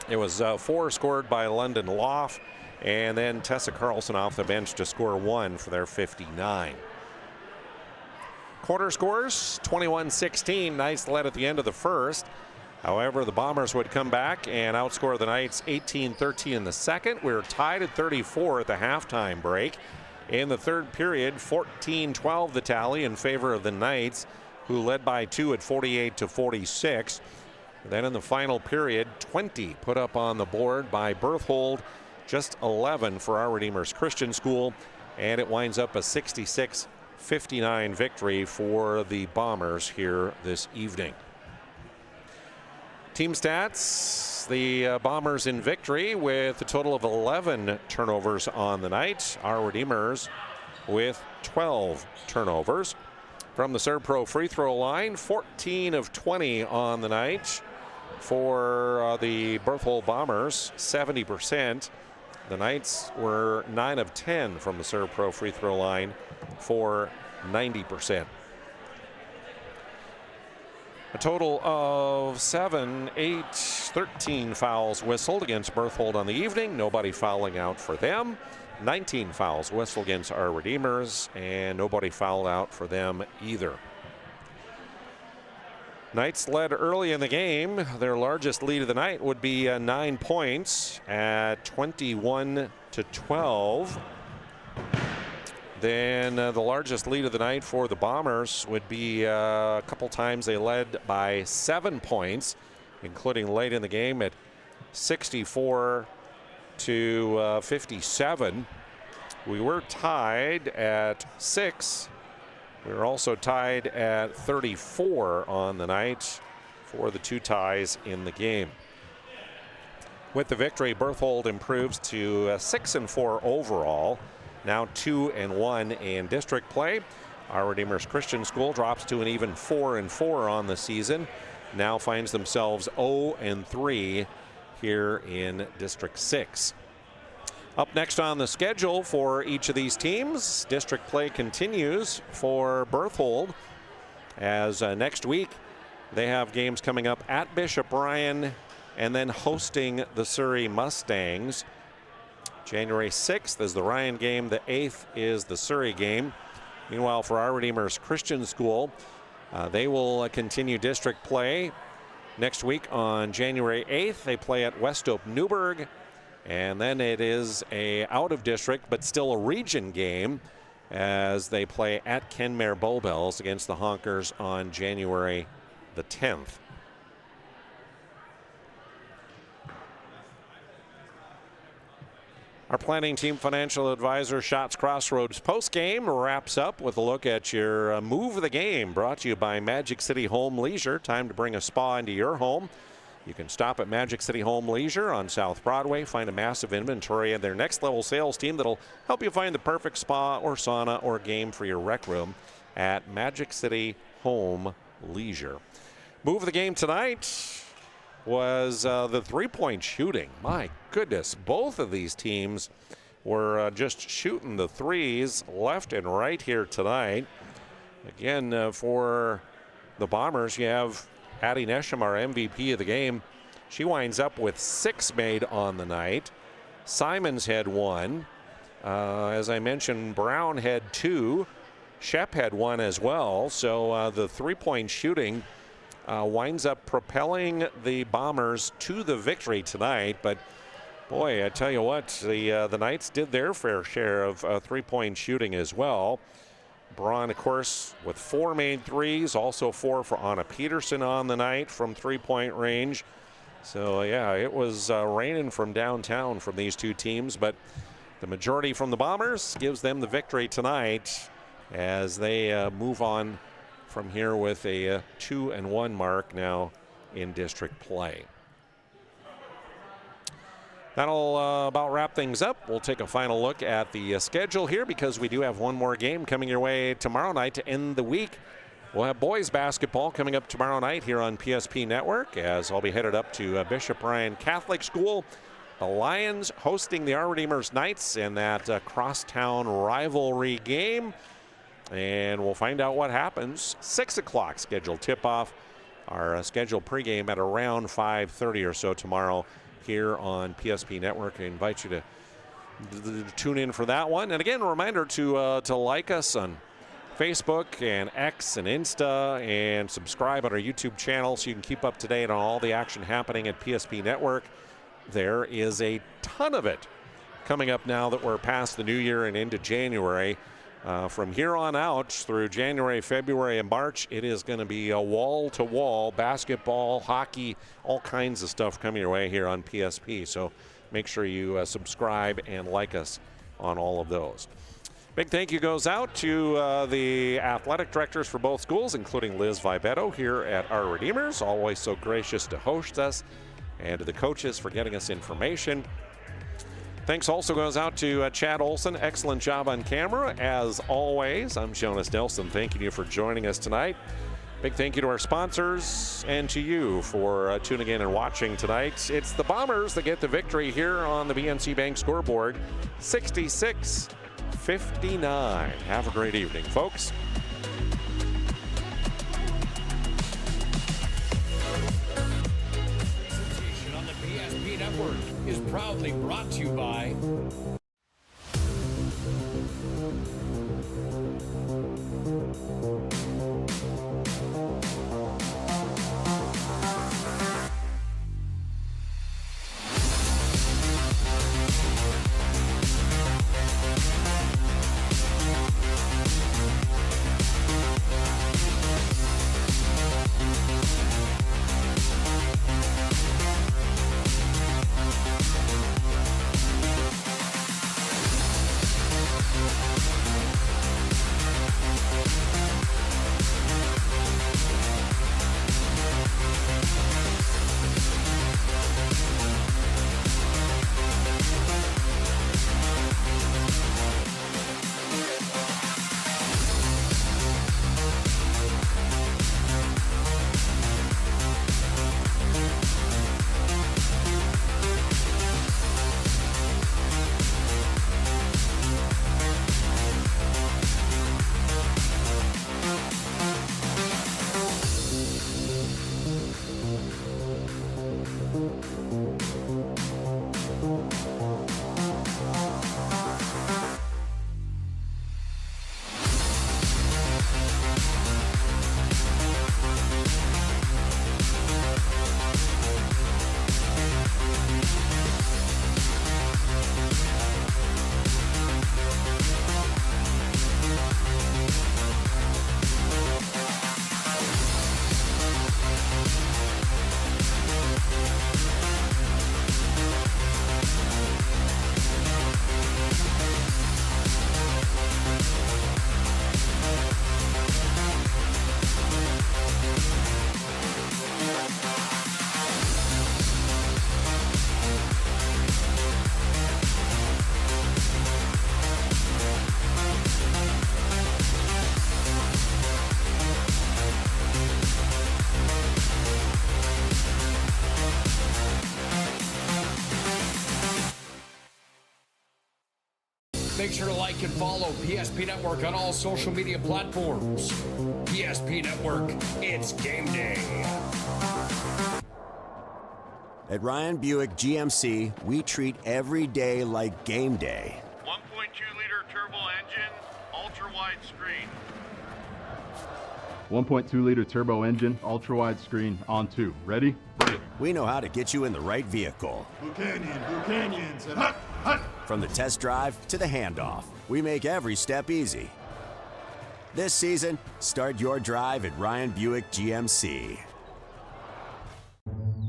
It was 4 scored by London Loff, and then Tessa Carlson off the bench to score 1 for their 59. Quarter scores, 21-16. Knights led at the end of the first. However, the Bombers would come back and outscore the Knights 18-13 in the second. We were tied at 34 at the halftime break. In the third period, 14-12 the tally in favor of the Knights, who led by 2 at 48-46. Then in the final period, 20 put up on the board by Berthold, just 11 for our Redeemers Christian School, and it winds up a 66-59 victory for the Bombers here this evening. Team stats, the Bombers in victory with a total of 11 turnovers on the night. Our Redeemers with 12 turnovers. From the Servpro free throw line, 14 of 20 on the night. For the Berthold Bombers, 70%. The Knights were 9 of 10 from the Servpro free throw line for 90%. A total of 7, 8, 13 fouls whistled against Berthold on the evening. Nobody fouling out for them. 19 fouls whistled against our Redeemers, and nobody fouled out for them either. Knights led early in the game. Their largest lead of the night would be 9 points at 21-12. Then the largest lead of the night for the Bombers would be a couple times they led by 7 points, including late in the game at 64-57. We were tied at 6. We were also tied at 34 on the night for the 2 ties in the game. With the victory, Berthold improves to 6-4 overall, now 2-1 in district play. Our Redeemers Christian School drops to an even 4-4 on the season, now finds themselves 0-3 here in District 6. Up next on the schedule for each of these teams, district play continues for Berthold, as next week they have games coming up at Bishop Ryan and then hosting the Surrey Mustangs. January 6th is the Ryan game, the 8th is the Surrey game. Meanwhile, for our Redeemers Christian School, they will continue district play next week on January 8th. They play at Westope Newburgh. And then it is a out of district, but still a region game as they play at Kenmare Bowbells against the Honkers on January the 10th. Our planning team financial advisor Shots Crossroads postgame wraps up with a look at your move of the game, brought to you by Magic City Home Leisure. Time to bring a spa into your home. You can stop at Magic City Home Leisure on South Broadway, find a massive inventory and their next level sales team that'll help you find the perfect spa or sauna or game for your rec room at Magic City Home Leisure. Move of the game tonight was the three-point shooting. My goodness, both of these teams were just shooting the threes left and right here tonight. Again, for the Bombers, you have Addie Nesham, our MVP of the game. She winds up with 6 made on the night. Simons had 1. As I mentioned, Brown had 2. Shep had 1 as well. So the three-point shooting winds up propelling the Bombers to the victory tonight. But boy, I tell you what, the Knights did their fair share of three-point shooting as well. Braun, of course, with 4 made threes, also 4 for Anna Peterson on the night from three-point range. So yeah, it was raining from downtown from these two teams, but the majority from the Bombers gives them the victory tonight as they move on from here with a 2-1 mark now in district play. That'll about wrap things up. We'll take a final look at the schedule here because we do have one more game coming your way tomorrow night to end the week. We'll have boys basketball coming up tomorrow night here on PSP Network, as I'll be headed up to Bishop Ryan Catholic School. The Lions hosting the Our Redeemers Knights in that crosstown rivalry game. And we'll find out what happens. 6 o'clock scheduled tip-off. Our scheduled pregame at around 5:30 or so tomorrow here on PSP Network. I invite you to tune in for that one. And again, a reminder to like us on Facebook and X and Insta, and subscribe on our YouTube channel so you can keep up to date on all the action happening at PSP Network. There is a ton of it coming up now that we're past the new year and into January. From here on out through January, February, and March, it is going to be a wall-to-wall basketball, hockey, all kinds of stuff coming your way here on PSP. So make sure you subscribe and like us on all of those. Big thank you goes out to the athletic directors for both schools, including Liz Vibetto here at Our Redeemers, always so gracious to host us, and to the coaches for getting us information. Thanks also goes out to Chad Olson. Excellent job on camera, as always. I'm Jonas Nelson, thanking you for joining us tonight. Big thank you to our sponsors and to you for tuning in and watching tonight. It's the Bombers that get the victory here on the BNC Bank scoreboard, 66-59. Have a great evening, folks. On the PSP Network is proudly brought to you by Make sure to like and follow PSP Network on all social media platforms. PSP Network, it's game day. At Ryan Buick GMC, we treat every day like game day. 1.2-liter turbo engine, ultra-wide screen. 1.2-liter turbo engine, ultra-wide screen, on 2. Ready? We know how to get you in the right vehicle. Blue Canyons, and hut, hut. From the test drive to the handoff, we make every step easy. This season, start your drive at Ryan Buick GMC.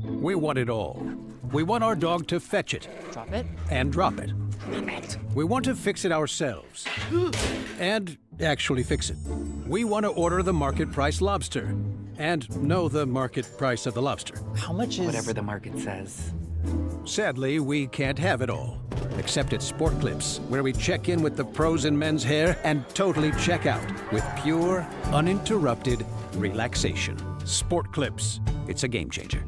We want it all. We want our dog to fetch it. Drop it. And drop it. Clean it. We want to fix it ourselves. And actually fix it. We want to order the market price lobster. And know the market price of the lobster. How much is... Whatever the market says. Sadly, we can't have it all. Except at Sport Clips, where we check in with the pros in men's hair and totally check out with pure, uninterrupted relaxation. Sport Clips. It's a game changer.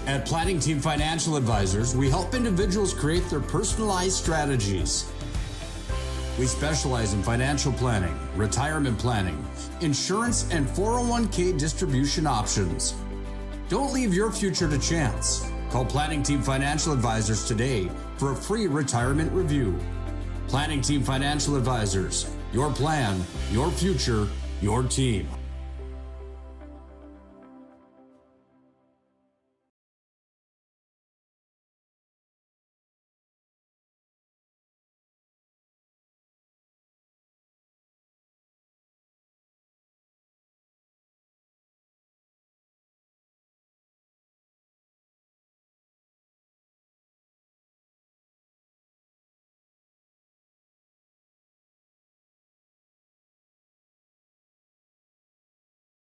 At Planning Team Financial Advisors, we help individuals create their personalized strategies. We specialize in financial planning, retirement planning, insurance, and 401k distribution options. Don't leave your future to chance. Call Planning Team Financial Advisors today for a free retirement review. Planning Team Financial Advisors, your plan, your future, your team.